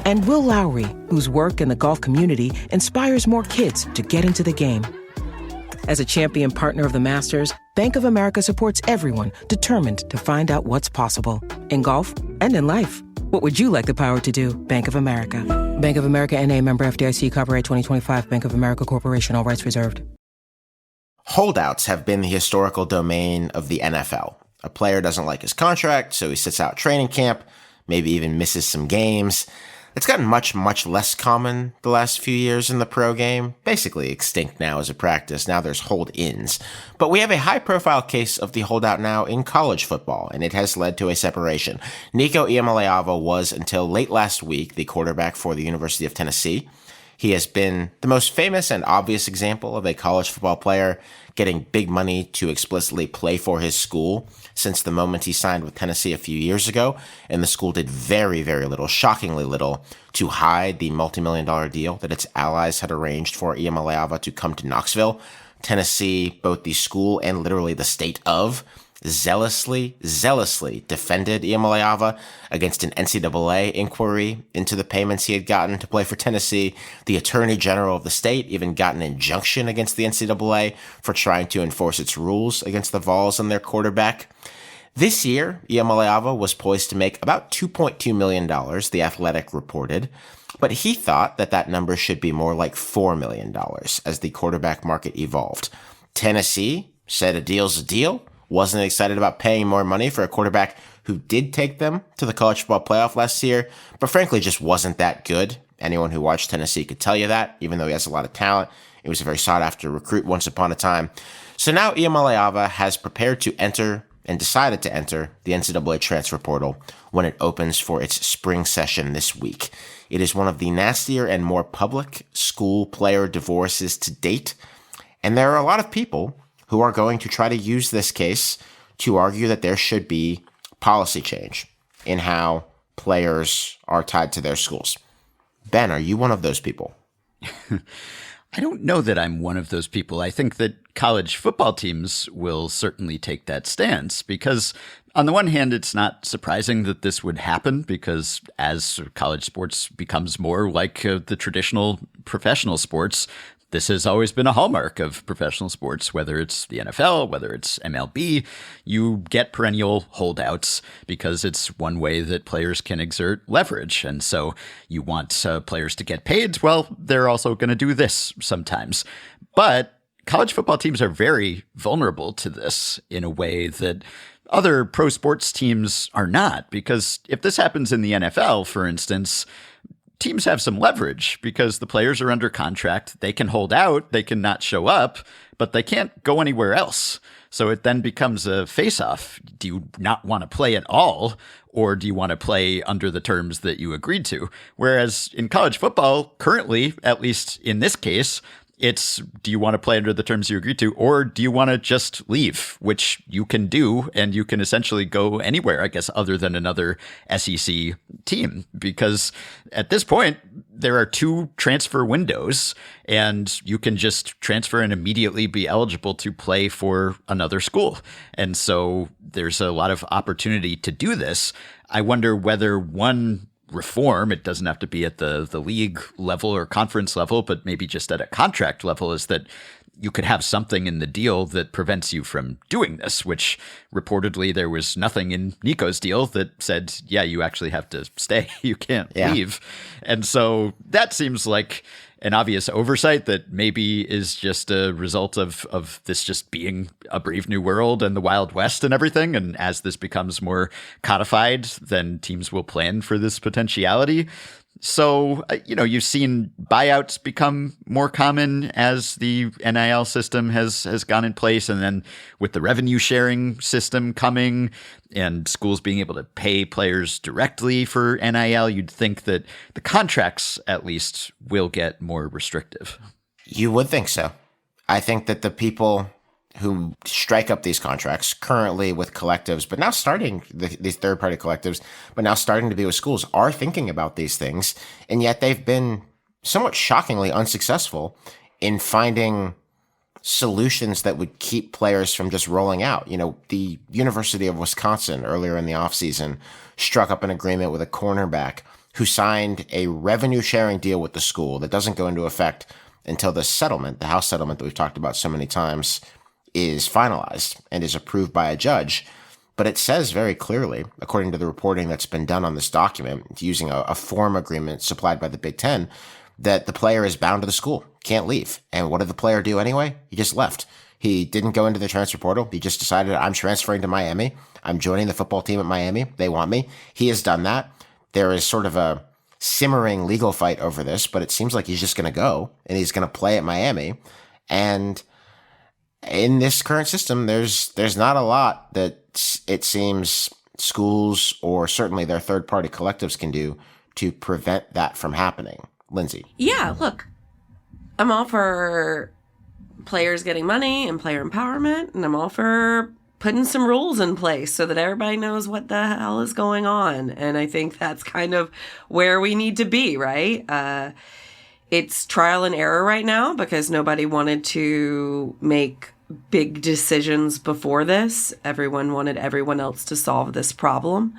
And Will Lowry, whose work in the golf community inspires more kids to get into the game. As a champion partner of the Masters, Bank of America supports everyone determined to find out what's possible. In golf, And in life, what would you like the power to do? Bank of America. Bank of America N.A. member FDIC, copyright 2025, Bank of America Corporation, all rights reserved. Holdouts have been the historical domain of the NFL. A player doesn't like his contract, so he sits out training camp, maybe even misses some games. It's gotten much, much less common the last few years in the pro game. Basically extinct now as a practice. Now there's hold-ins. But we have a high-profile case of the holdout now in college football, and it has led to a separation. Nico Iamaleava was, until late last week, the quarterback for the University of Tennessee. He has been the most famous and obvious example of a college football player getting big money to explicitly play for his school since the moment he signed with Tennessee a few years ago, and the school did very, very little, shockingly little, to hide the multi-million-dollar deal that its allies had arranged for Iamaleava to come to Knoxville. Tennessee, both the school and literally the state of, zealously defended Iamaleava against an NCAA inquiry into the payments he had gotten to play for Tennessee. The Attorney General of the state even got an injunction against the NCAA for trying to enforce its rules against the Vols and their quarterback. This year, Iamaleava was poised to make about $2.2 million, The Athletic reported, but he thought that number should be more like $4 million as the quarterback market evolved. Tennessee said a deal's a deal, wasn't excited about paying more money for a quarterback who did take them to the college football playoff last year, but frankly just wasn't that good. Anyone who watched Tennessee could tell you that, even though he has a lot of talent. He was a very sought-after recruit once upon a time. So now Iamaleava has prepared to enter and decided to enter the NCAA transfer portal when it opens for its spring session this week. It is one of the nastier and more public school player divorces to date, and there are a lot of people who are going to try to use this case to argue that there should be policy change in how players are tied to their schools. Ben, are you one of those people? I don't know that I'm one of those people. I think that college football teams will certainly take that stance because on the one hand, it's not surprising that this would happen because as college sports becomes more like the traditional professional sports, this has always been a hallmark of professional sports, whether it's the NFL, whether it's MLB. You get perennial holdouts because it's one way that players can exert leverage. And so you want players to get paid. Well, they're also going to do this sometimes. But college football teams are very vulnerable to this in a way that other pro sports teams are not. Because if this happens in the NFL, for instance, teams have some leverage because the players are under contract. They can hold out, they can not show up, but they can't go anywhere else. So it then becomes a face-off. Do you not want to play at all, or do you want to play under the terms that you agreed to? Whereas in college football, currently, at least in this case, it's do you want to play under the terms you agreed to, or do you want to just leave, which you can do, and you can essentially go anywhere, I guess, other than another SEC team. Because at this point, there are 2 transfer windows, and you can just transfer and immediately be eligible to play for another school. And so there's a lot of opportunity to do this. I wonder whether one reform, it doesn't have to be at the league level or conference level, but maybe just at a contract level, is that you could have something in the deal that prevents you from doing this, which reportedly there was nothing in Nico's deal that said, yeah, you actually have to stay. You can't leave. And so that seems like an obvious oversight that maybe is just a result of this just being a brave new world and the Wild West and everything. And as this becomes more codified, then teams will plan for this potentiality. So, you've seen buyouts become more common as the NIL system has gone in place. And then with the revenue sharing system coming and schools being able to pay players directly for NIL, you'd think that the contracts at least will get more restrictive. You would think so. I think that the people who strike up these contracts currently with collectives, but now starting these third-party collectives, but now starting to be with schools, are thinking about these things. And yet they've been somewhat shockingly unsuccessful in finding solutions that would keep players from just rolling out. The University of Wisconsin earlier in the offseason struck up an agreement with a cornerback who signed a revenue-sharing deal with the school that doesn't go into effect until the settlement, the house settlement that we've talked about so many times, is finalized and is approved by a judge. but it says very clearly, according to the reporting that's been done on this document, using a form agreement supplied by the Big Ten, that the player is bound to the school, can't leave. And what did the player do anyway? He just left. He didn't go into the transfer portal. He just decided, I'm transferring to Miami. I'm joining the football team at Miami. They want me. He has done that. There is sort of a simmering legal fight over this, but it seems like he's just going to go and he's going to play at Miami. And in this current system, there's not a lot that it seems schools or certainly their third-party collectives can do to prevent that from happening. Lindsay. Yeah, look, I'm all for players getting money and player empowerment, and I'm all for putting some rules in place so that everybody knows what the hell is going on. And I think that's kind of where we need to be, right? It's trial and error right now because nobody wanted to make big decisions before this. Everyone wanted everyone else to solve this problem.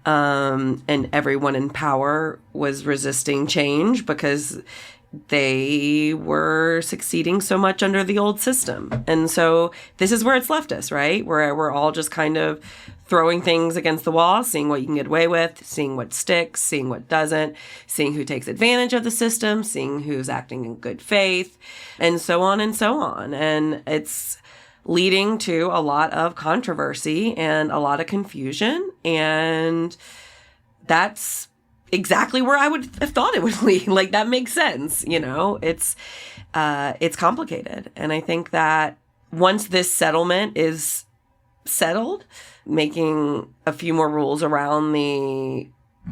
And everyone in power was resisting change because they were succeeding so much under the old system. And so this is where it's left us, right? Where we're all just kind of throwing things against the wall, seeing what you can get away with, seeing what sticks, seeing what doesn't, seeing who takes advantage of the system, seeing who's acting in good faith, and so on and so on. And it's leading to a lot of controversy and a lot of confusion. And that's exactly where I would have thought it would lead. Like, that makes sense. You know, it's complicated. And I think that once this settlement is settled, making a few more rules around the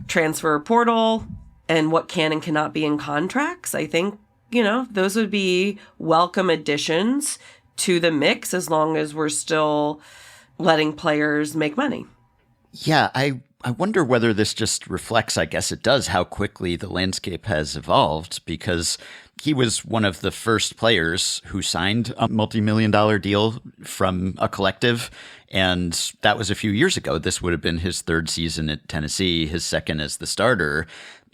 transfer portal and what can and cannot be in contracts, I think, you know, those would be welcome additions to the mix as long as we're still letting players make money. Yeah, I wonder whether this just reflects, I guess it does, how quickly the landscape has evolved, because he was one of the first players who signed a multi-million-dollar deal from a collective, and that was a few years ago. This would have been his third season at Tennessee, his second as the starter.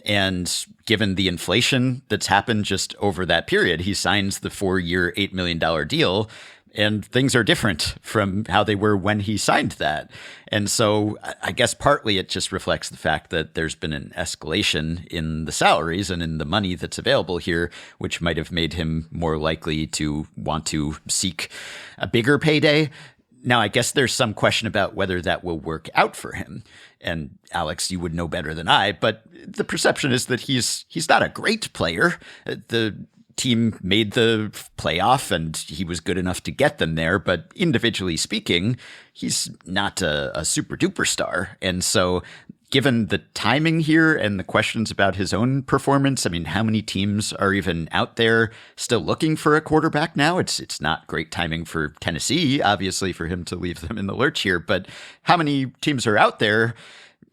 And given the inflation that's happened just over that period, he signs the 4-year, $8 million deal, and things are different from how they were when he signed that. And so I guess partly it just reflects the fact that there's been an escalation in the salaries and in the money that's available here, which might have made him more likely to want to seek a bigger payday. Now, I guess there's some question about whether that will work out for him. And Alex, you would know better than I, but the perception is that he's not a great player. The team made the playoff and he was good enough to get them there, but individually speaking, he's not a super duper star. And so given the timing here and the questions about his own performance, I mean, how many teams are even out there still looking for a quarterback now? It's not great timing for Tennessee, obviously, for him to leave them in the lurch here, but how many teams are out there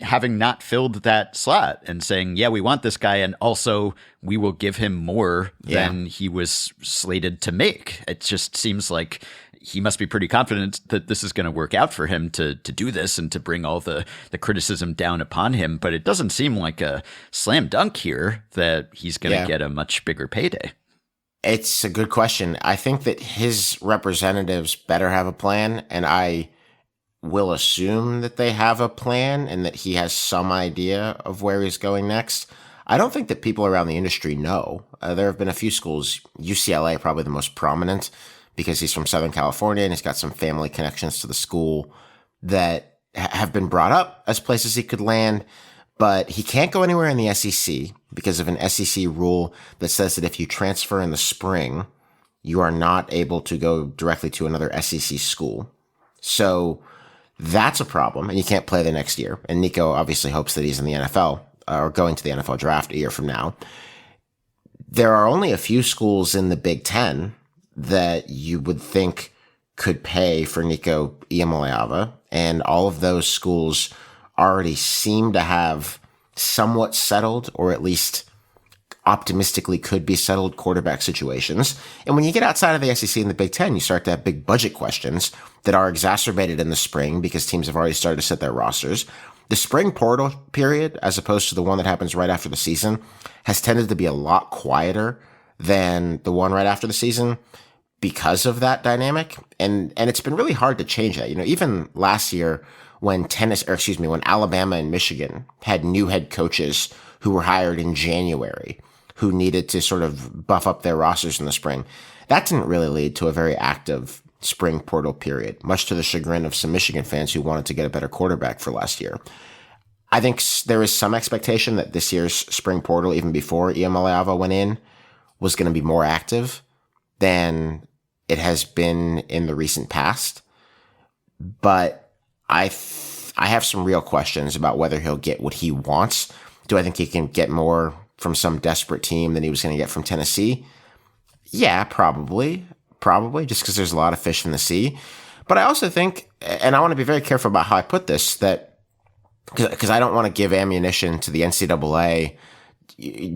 having not filled that slot and saying, yeah, we want this guy, and also we will give him more than he was slated to make? It just seems like he must be pretty confident that this is going to work out for him to do this and to bring all the criticism down upon him. But it doesn't seem like a slam dunk here that he's going to get a much bigger payday. It's a good question. I think that his representatives better have a plan, and I will assume that they have a plan and that he has some idea of where he's going next. I don't think that people around the industry know. There have been a few schools, UCLA probably the most prominent, because he's from Southern California and he's got some family connections to the school that have been brought up as places he could land. But he can't go anywhere in the SEC because of an SEC rule that says that if you transfer in the spring, you are not able to go directly to another SEC school. So that's a problem, and you can't play the next year. And Nico obviously hopes that he's in the NFL or going to the NFL draft a year from now. There are only a few schools in the Big Ten that you would think could pay for Nico Iamaleava, and all of those schools already seem to have somewhat settled, or at least optimistically could be settled, quarterback situations. And when you get outside of the SEC and the Big Ten, you start to have big budget questions that are exacerbated in the spring because teams have already started to set their rosters. The spring portal period, as opposed to the one that happens right after the season, has tended to be a lot quieter than the one right after the season because of that dynamic. And it's been really hard to change that. You know, even last year when Alabama and Michigan had new head coaches who were hired in January, who needed to sort of buff up their rosters in the spring. That didn't really lead to a very active spring portal period, much to the chagrin of some Michigan fans who wanted to get a better quarterback for last year. I think there is some expectation that this year's spring portal, even before Iamaleava went in, was going to be more active than it has been in the recent past. But I have some real questions about whether he'll get what he wants. Do I think he can get more from some desperate team than he was going to get from Tennessee? Yeah, probably, just because there's a lot of fish in the sea. But I also think, and I want to be very careful about how I put this, that because I don't want to give ammunition to the NCAA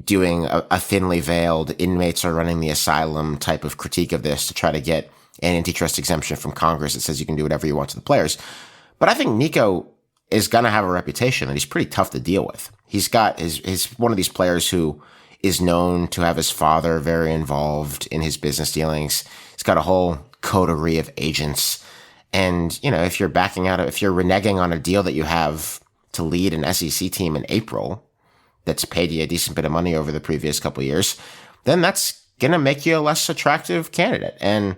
doing a thinly veiled inmates are running the asylum type of critique of this to try to get an antitrust exemption from Congress that says you can do whatever you want to the players. But I think Nico is going to have a reputation that he's pretty tough to deal with. He's got his one of these players who is known to have his father very involved in his business dealings. He's got a whole coterie of agents. And, if you're if you're reneging on a deal that you have to lead an SEC team in April that's paid you a decent bit of money over the previous couple of years, then that's going to make you a less attractive candidate and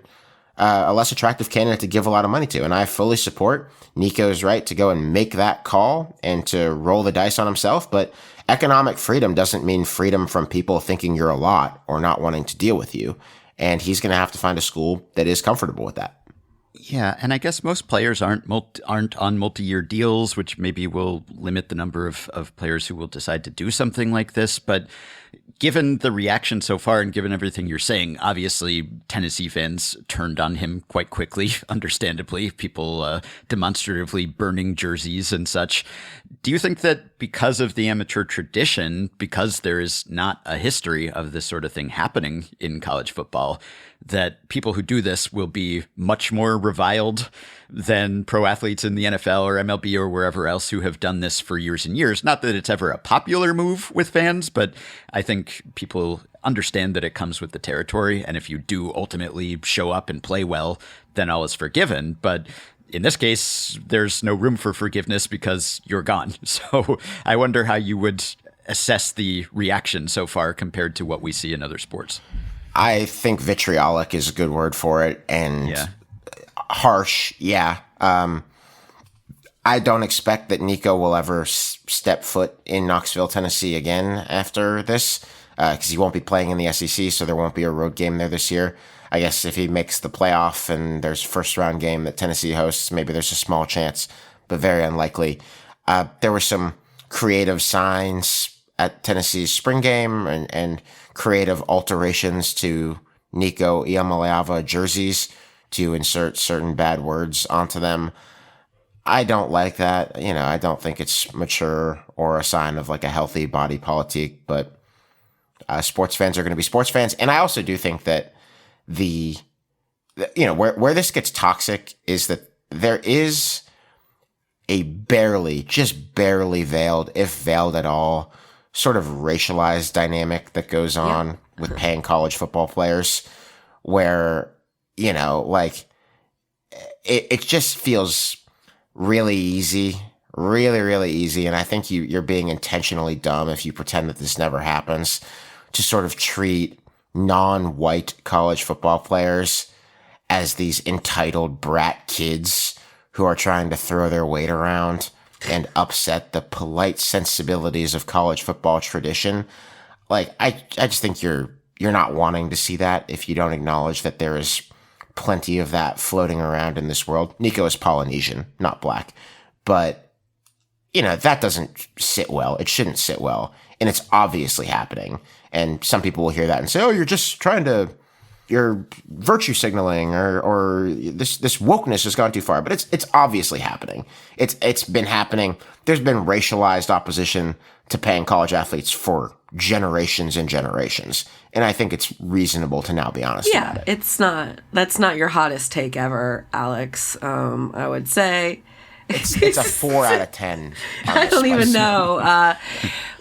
a less attractive candidate to give a lot of money to. And I fully support Nico's right to go and make that call and to roll the dice on himself. But economic freedom doesn't mean freedom from people thinking you're a lot or not wanting to deal with you. And he's going to have to find a school that is comfortable with that. Yeah, and I guess most players aren't on multi-year deals, which maybe will limit the number of players who will decide to do something like this. But given the reaction so far and given everything you're saying, obviously Tennessee fans turned on him quite quickly, understandably, people demonstratively burning jerseys and such. Do you think that because of the amateur tradition, because there is not a history of this sort of thing happening in college football, that people who do this will be much more reviled than pro athletes in the NFL or MLB or wherever else who have done this for years and years? Not that it's ever a popular move with fans, but I think people understand that it comes with the territory. And if you do ultimately show up and play well, then all is forgiven. But in this case, there's no room for forgiveness because you're gone. So I wonder how you would assess the reaction so far compared to what we see in other sports. I think vitriolic is a good word for it, and harsh. Yeah. I don't expect that Nico will ever step foot in Knoxville, Tennessee again after this, because he won't be playing in the SEC, so there won't be a road game there this year. I guess if he makes the playoff and there's a first round game that Tennessee hosts, maybe there's a small chance, but very unlikely. There were some creative signs at Tennessee's spring game and creative alterations to Nico Iamaleava jerseys to insert certain bad words onto them. I don't like that. I don't think it's mature or a sign of like a healthy body politic, but sports fans are going to be sports fans. And I also do think that where this gets toxic is that there is a just barely veiled, if veiled at all, sort of racialized dynamic that goes on with paying college football players where, it just feels really easy, really, really easy. And I think you're being intentionally dumb if you pretend that this never happens, to sort of treat non-white college football players as these entitled brat kids who are trying to throw their weight around and upset the polite sensibilities of college football tradition. Like, I just think you're not wanting to see that if you don't acknowledge that there is plenty of that floating around in this world. Nico is Polynesian, not black. But, that doesn't sit well. It shouldn't sit well. And it's obviously happening. And some people will hear that and say, oh, you're virtue signaling or this wokeness has gone too far. But it's obviously happening. It's been happening. There's been racialized opposition to paying college athletes for generations and generations. And I think it's reasonable to now be honest about it. That's not your hottest take ever, Alex. I would say it's a 4 out of 10. I don't even know.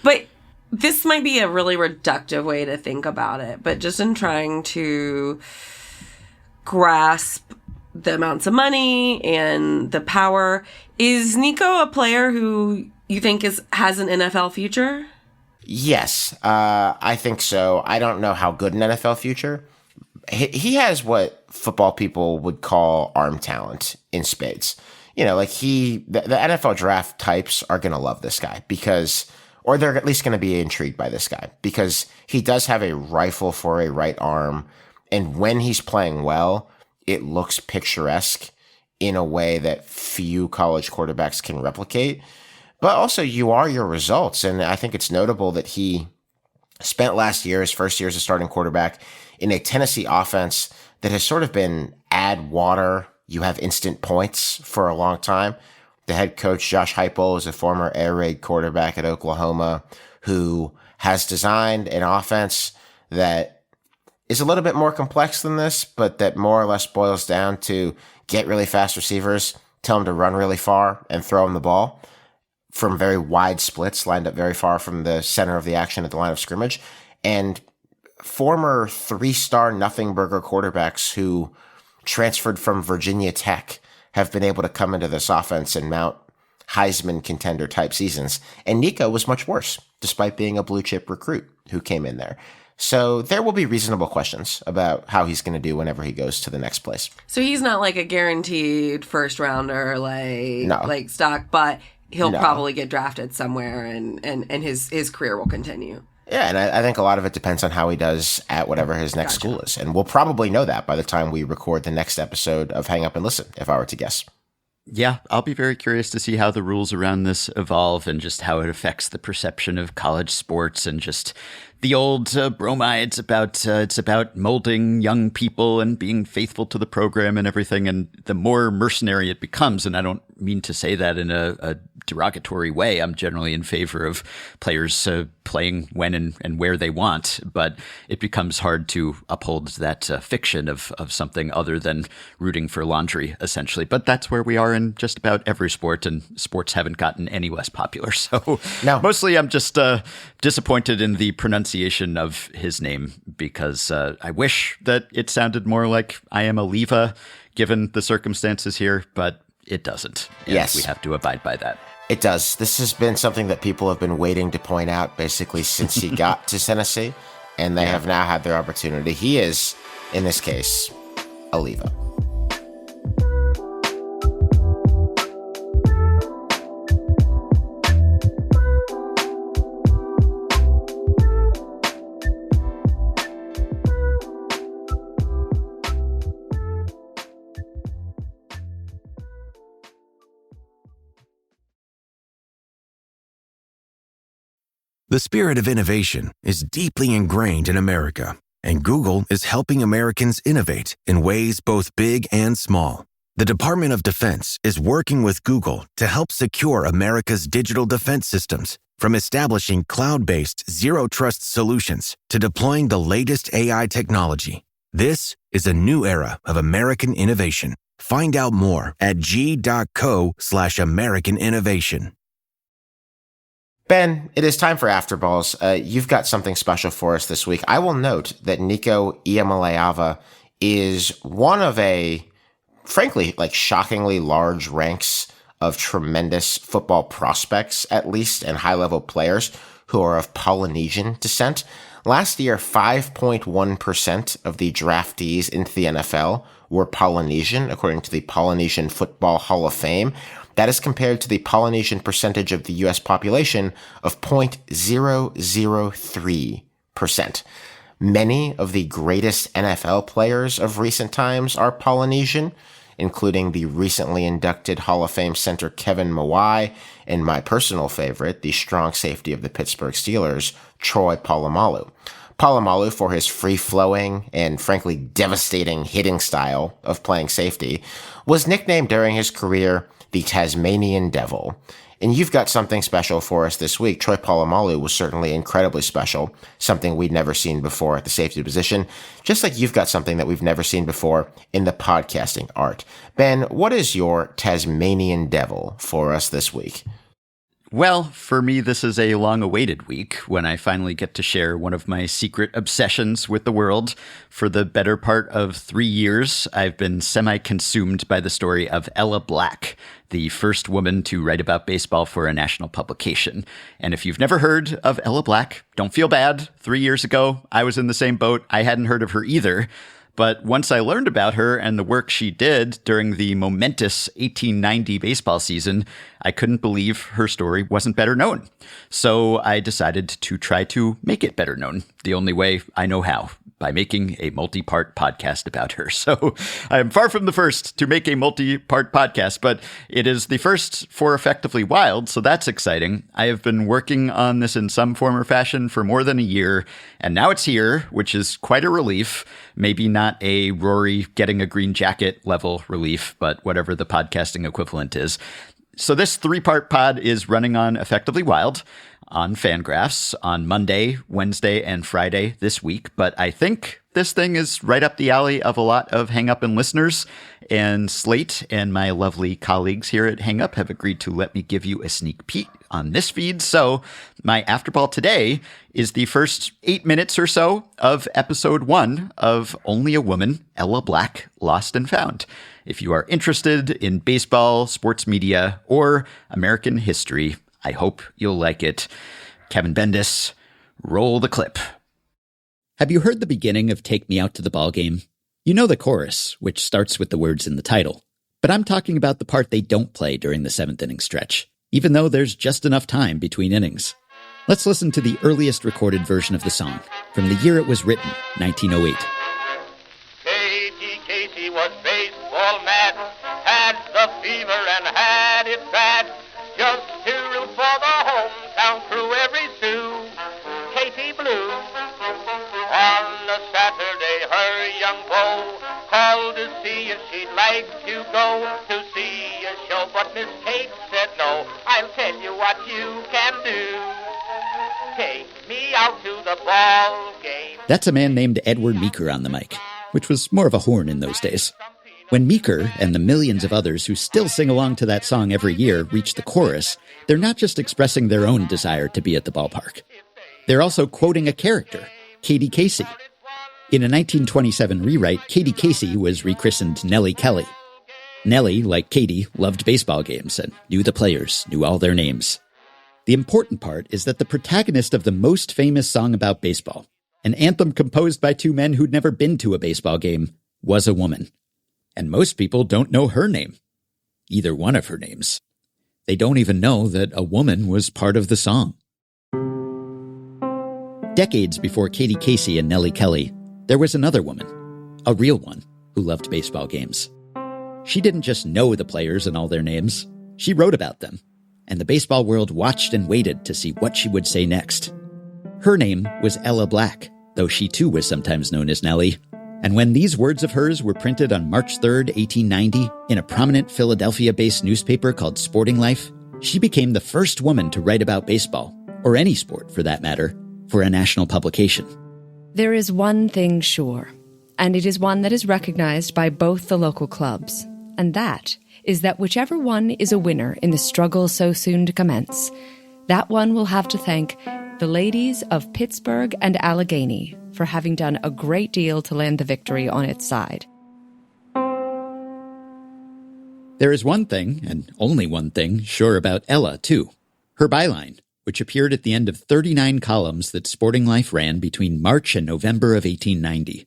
But this might be a really reductive way to think about it, but just in trying to grasp the amounts of money and the power. Is Nico a player who you think has an NFL future? Yes, I think so. I don't know how good an NFL future. He has what football people would call arm talent in spades. You know, like the NFL draft types are going to love this guy or they're at least going to be intrigued by this guy because he does have a rifle for a right arm. And when he's playing well, it looks picturesque in a way that few college quarterbacks can replicate. But also, you are your results. And I think it's notable that he spent last year, his first year as a starting quarterback, in a Tennessee offense that has sort of been add water, you have instant points for a long time. The head coach, Josh Heupel, is a former air raid quarterback at Oklahoma who has designed an offense that is a little bit more complex than this, but that more or less boils down to get really fast receivers, tell them to run really far, and throw them the ball from very wide splits, lined up very far from the center of the action at the line of scrimmage. And former 3-star nothing burger quarterbacks who transferred from Virginia Tech have been able to come into this offense and mount Heisman contender type seasons. And Nico was much worse, despite being a blue chip recruit who came in there. So there will be reasonable questions about how he's going to do whenever he goes to the next place. So he's not like a guaranteed first rounder like stock, but he'll probably get drafted somewhere and his career will continue. Yeah, and I think a lot of it depends on how he does at whatever his next school is. And we'll probably know that by the time we record the next episode of Hang Up and Listen, if I were to guess. Yeah, I'll be very curious to see how the rules around this evolve and just how it affects the perception of college sports and just the old bromides about it's about molding young people and being faithful to the program and everything. And the more mercenary it becomes, and I don't mean to say that in a derogatory way. I'm generally in favor of players playing when and where they want, but it becomes hard to uphold that fiction of something other than rooting for laundry, essentially. But that's where we are in just about every sport, and sports haven't gotten any less popular. So mostly I'm just disappointed in the pronunciation of his name because I wish that it sounded more like Iamaleava given the circumstances here, but it doesn't. And yes, we have to abide by that. It does. This has been something that people have been waiting to point out basically since he got to Tennessee, and they have now had their opportunity. He is, in this case, Aleva. The spirit of innovation is deeply ingrained in America, and Google is helping Americans innovate in ways both big and small. The Department of Defense is working with Google to help secure America's digital defense systems, from establishing cloud-based zero-trust solutions to deploying the latest AI technology. This is a new era of American innovation. Find out more at g.co/American innovation. Ben, it is time for Afterballs. You've got something special for us this week. I will note that Nico Iamaleava is one of a, frankly, shockingly large ranks of tremendous football prospects, at least, and high-level players who are of Polynesian descent. Last year, 5.1% of the draftees into the NFL were Polynesian, according to the Polynesian Football Hall of Fame. That is compared to the Polynesian percentage of the U.S. population of 0.003%. Many of the greatest NFL players of recent times are Polynesian, including the recently inducted Hall of Fame center Kevin Mawai, and my personal favorite, the strong safety of the Pittsburgh Steelers, Troy Polamalu. Polamalu, for his free-flowing and frankly devastating hitting style of playing safety, was nicknamed during his career the Tasmanian Devil. And you've got something special for us this week. Troy Polamalu was certainly incredibly special, something we'd never seen before at the safety position, just like you've got something that we've never seen before in the podcasting art. Ben, what is your Tasmanian Devil for us this week? Well, for me, this is a long-awaited week when I finally get to share one of my secret obsessions with the world. For the better part of 3 years, I've been semi-consumed by the story of Ella Black, the first woman to write about baseball for a national publication. And if you've never heard of Ella Black, don't feel bad. 3 years ago, I was in the same boat. I hadn't heard of her either. But once I learned about her and the work she did during the momentous 1890 baseball season, I couldn't believe her story wasn't better known. So I decided to try to make it better known, the only way I know how, by making a multi-part podcast about her. So I am far from the first to make a multi-part podcast, but it is the first for Effectively Wild, so that's exciting. I have been working on this in some form or fashion for more than a year, and now it's here, which is quite a relief. Maybe not a Rory getting a green jacket level relief, but whatever the podcasting equivalent is. So this 3-part pod is running on Effectively Wild on Fangraphs on Monday, Wednesday, and Friday this week. But I think this thing is right up the alley of a lot of Hang Up and listeners. And Slate and my lovely colleagues here at Hang Up have agreed to let me give you a sneak peek on this feed. So my Afterball today is the first 8 minutes or so of episode 1 of Only a Woman, Ella Black, Lost and Found. If you are interested in baseball, sports media, or American history, I hope you'll like it. Kevin Bendis, roll the clip. Have you heard the beginning of Take Me Out to the Ball Game? You know the chorus, which starts with the words in the title. But I'm talking about the part they don't play during the 7th inning stretch, even though there's just enough time between innings. Let's listen to the earliest recorded version of the song, from the year it was written, 1908. Katie Casey was baseball mad, had the fever and had it bad. Just to root for the hometown crew every Sioux, Katie Blue. On a Saturday, her young beau called to see if she'd like to go to see a show, but Miss Kate said no. I'll tell you what you can do. Take me out to the ball game. That's a man named Edward Meeker on the mic, which was more of a horn in those days. When Meeker and the millions of others who still sing along to that song every year reach the chorus, they're not just expressing their own desire to be at the ballpark. They're also quoting a character, Katie Casey. In a 1927 rewrite, Katie Casey was rechristened Nellie Kelly. Nellie, like Katie, loved baseball games and knew the players, knew all their names. The important part is that the protagonist of the most famous song about baseball, an anthem composed by 2 men who'd never been to a baseball game, was a woman. And most people don't know her name. Either one of her names. They don't even know that a woman was part of the song. Decades before Katie Casey and Nellie Kelly, there was another woman, a real one, who loved baseball games. She didn't just know the players and all their names. She wrote about them. And the baseball world watched and waited to see what she would say next. Her name was Ella Black, though she too was sometimes known as Nellie. And when these words of hers were printed on March 3rd, 1890, in a prominent Philadelphia-based newspaper called Sporting Life, she became the first woman to write about baseball, or any sport for that matter, for a national publication. There is one thing sure, and it is one that is recognized by both the local clubs, and that is that whichever one is a winner in the struggle so soon to commence, that one will have to thank the ladies of Pittsburgh and Allegheny for having done a great deal to land the victory on its side. There is one thing, and only one thing, sure about Ella, too. Her byline, which appeared at the end of 39 columns that Sporting Life ran between March and November of 1890.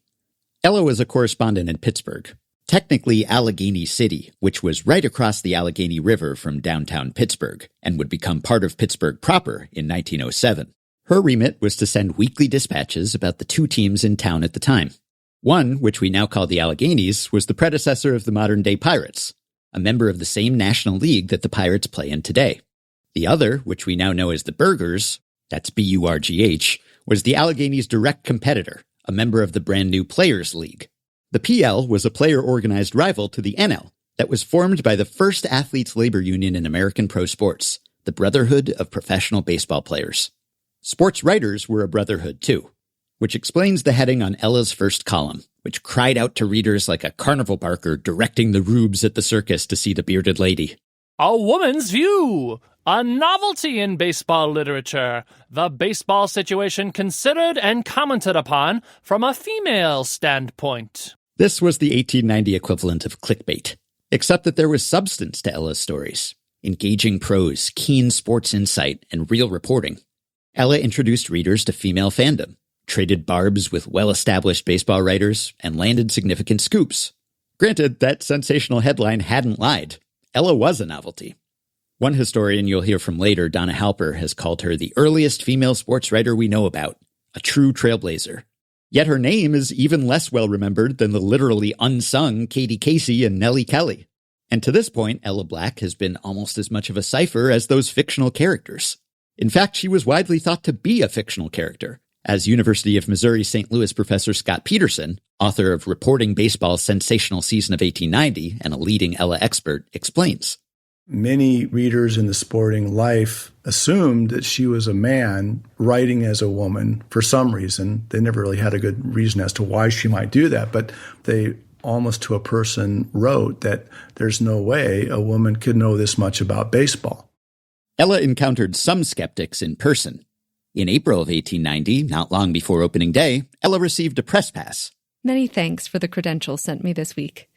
Ella was a correspondent in Pittsburgh, technically Allegheny City, which was right across the Allegheny River from downtown Pittsburgh, and would become part of Pittsburgh proper in 1907. Her remit was to send weekly dispatches about the 2 teams in town at the time. One, which we now call the Alleghenies, was the predecessor of the modern-day Pirates, a member of the same National League that the Pirates play in today. The other, which we now know as the Burghers, that's B-U-R-G-H, was the Alleghenies' direct competitor, a member of the brand-new Players' League. The PL was a player-organized rival to the NL that was formed by the first athletes' labor union in American pro sports, the Brotherhood of Professional Baseball Players. Sports writers were a brotherhood, too, which explains the heading on Ella's first column, which cried out to readers like a carnival barker directing the rubes at the circus to see the bearded lady. A Woman's View, a novelty in baseball literature, the baseball situation considered and commented upon from a female standpoint. This was the 1890 equivalent of clickbait, except that there was substance to Ella's stories. Engaging prose, keen sports insight, and real reporting. Ella introduced readers to female fandom, traded barbs with well-established baseball writers, and landed significant scoops. Granted, that sensational headline hadn't lied. Ella was a novelty. One historian you'll hear from later, Donna Halper, has called her the earliest female sports writer we know about, a true trailblazer. Yet her name is even less well-remembered than the literally unsung Katie Casey and Nellie Kelly. And to this point, Ella Black has been almost as much of a cipher as those fictional characters. In fact, she was widely thought to be a fictional character, as University of Missouri St. Louis professor Scott Peterson, author of Reporting Baseball's Sensational Season of 1890 and a leading Ella expert, explains. Many readers in the sporting life assumed that she was a man writing as a woman for some reason. They never really had a good reason as to why she might do that, but they almost to a person wrote that there's no way a woman could know this much about baseball. Ella encountered some skeptics in person. In April of 1890, not long before opening day, Ella received a press pass. Many thanks for the credentials sent me this week.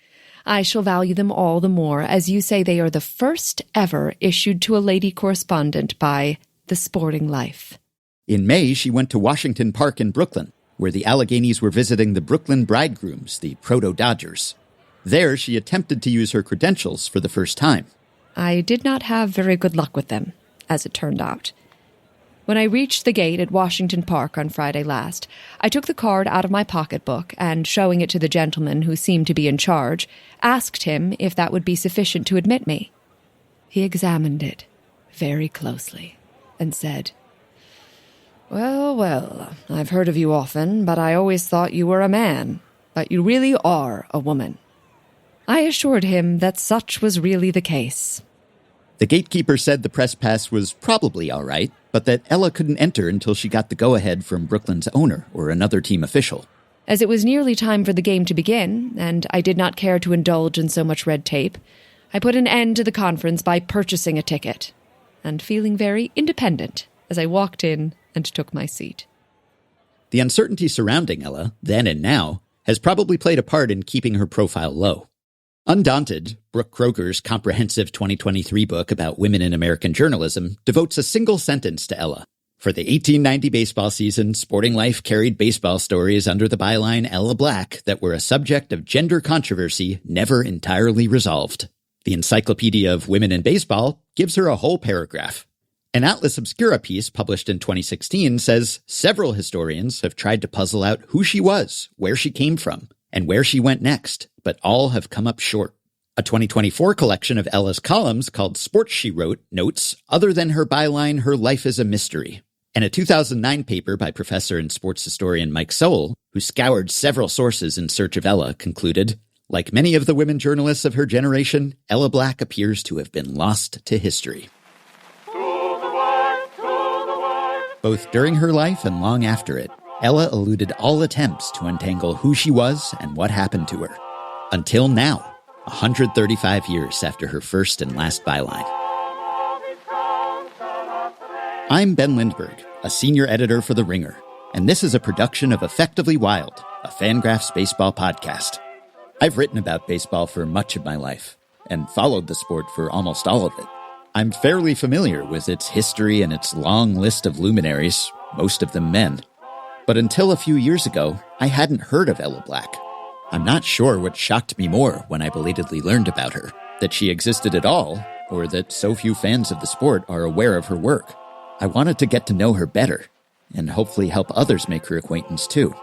I shall value them all the more, as you say they are the first ever issued to a lady correspondent by The Sporting Life. In May, she went to Washington Park in Brooklyn, where the Alleghenies were visiting the Brooklyn Bridegrooms, the Proto-Dodgers. There, she attempted to use her credentials for the first time. I did not have very good luck with them, as it turned out. When I reached the gate at Washington Park on Friday last, I took the card out of my pocketbook and, showing it to the gentleman who seemed to be in charge, asked him if that would be sufficient to admit me. He examined it very closely and said, "Well, well, I've heard of you often, but I always thought you were a man, but you really are a woman." I assured him that such was really the case. The gatekeeper said the press pass was probably all right, but that Ella couldn't enter until she got the go-ahead from Brooklyn's owner or another team official. As it was nearly time for the game to begin, and I did not care to indulge in so much red tape, I put an end to the conference by purchasing a ticket, and feeling very independent as I walked in and took my seat. The uncertainty surrounding Ella, then and now, has probably played a part in keeping her profile low. Undaunted, Brooke Kroger's comprehensive 2023 book about women in American journalism, devotes a single sentence to Ella. For the 1890 baseball season, Sporting Life carried baseball stories under the byline Ella Black that were a subject of gender controversy never entirely resolved. The Encyclopedia of Women in Baseball gives her a whole paragraph. An Atlas Obscura piece published in 2016 says several historians have tried to puzzle out who she was, where she came from, and where she went next, but all have come up short. A 2024 collection of Ella's columns called Sports She Wrote notes, other than her byline, her life is a mystery. And a 2009 paper by professor and sports historian Mike Sowell, who scoured several sources in search of Ella, concluded, like many of the women journalists of her generation, Ella Black appears to have been lost to history. Both during her life and long after it, Ella eluded all attempts to untangle who she was and what happened to her. Until now, 135 years after her first and last byline. I'm Ben Lindbergh, a senior editor for The Ringer, and this is a production of Effectively Wild, a Fangraphs baseball podcast. I've written about baseball for much of my life, and followed the sport for almost all of it. I'm fairly familiar with its history and its long list of luminaries, most of them men. But until a few years ago, I hadn't heard of Ella Black. I'm not sure what shocked me more when I belatedly learned about her, that she existed at all, or that so few fans of the sport are aware of her work. I wanted to get to know her better, and hopefully help others make her acquaintance too.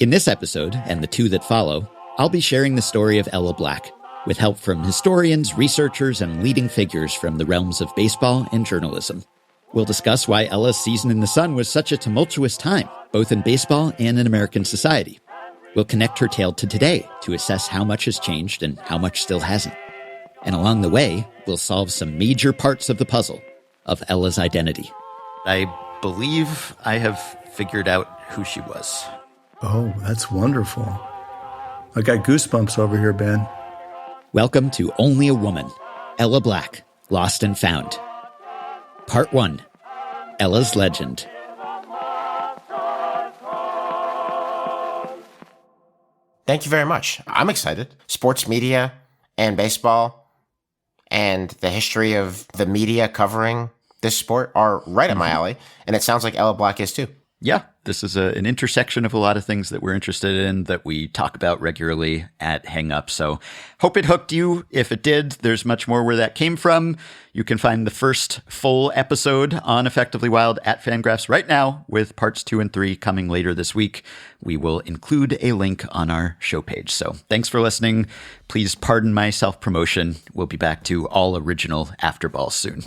In this episode, and the two that follow, I'll be sharing the story of Ella Black, with help from historians, researchers, and leading figures from the realms of baseball and journalism. We'll discuss why Ella's season in the sun was such a tumultuous time, both in baseball and in American society. We'll connect her tale to today to assess how much has changed and how much still hasn't. And along the way, we'll solve some major parts of the puzzle of Ella's identity. I believe I have figured out who she was. Oh, that's wonderful. I got goosebumps over here, Ben. Welcome to Only a Woman, Ella Black, Lost and Found. Part 1. Ella's Legend. Thank you very much. I'm excited. Sports media and baseball and the history of the media covering this sport are right up my alley, and it sounds like Ella Black is too. Yeah, this is an intersection of a lot of things that we're interested in that we talk about regularly at Hang Up. So hope it hooked you. If it did, there's much more where that came from. You can find the first full episode on Effectively Wild at Fangraphs right now, with parts 2 and 3 coming later this week. We will include a link on our show page. So thanks for listening. Please pardon my self-promotion. We'll be back to all original Afterballs soon.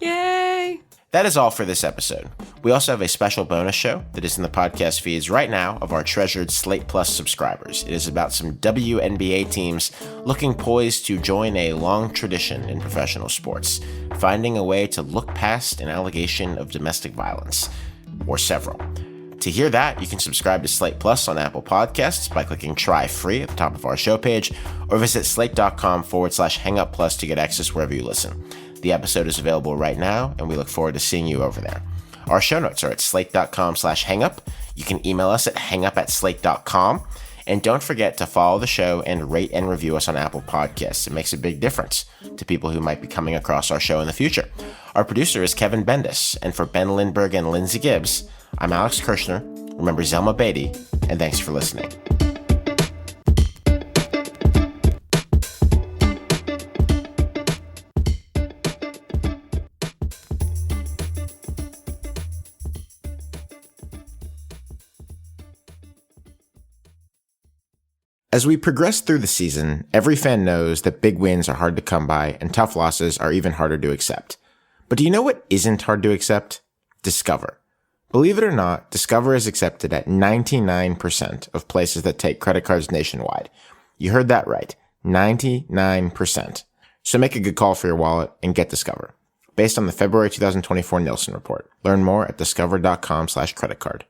Yay! That is all for this episode. We also have a special bonus show that is in the podcast feeds right now of our treasured Slate Plus subscribers. It is about some WNBA teams looking poised to join a long tradition in professional sports, finding a way to look past an allegation of domestic violence, or several. To hear that, you can subscribe to Slate Plus on Apple Podcasts by clicking Try Free at the top of our show page, or visit slate.com/hangup+ to get access wherever you listen. The episode is available right now, and we look forward to seeing you over there. Our show notes are at slate.com/hangup. You can email us at hangup@slate.com. And don't forget to follow the show and rate and review us on Apple Podcasts. It makes a big difference to people who might be coming across our show in the future. Our producer is Kevin Bendis, and for Ben Lindbergh and Lindsay Gibbs, I'm Alex Kirshner. Remember Zelma Beatty, and thanks for listening. As we progress through the season, every fan knows that big wins are hard to come by and tough losses are even harder to accept. But do you know what isn't hard to accept? Discover. Believe it or not, Discover is accepted at 99% of places that take credit cards nationwide. You heard that right. 99%. So make a good call for your wallet and get Discover. Based on the February 2024 Nielsen report. Learn more at discover.com/creditcard.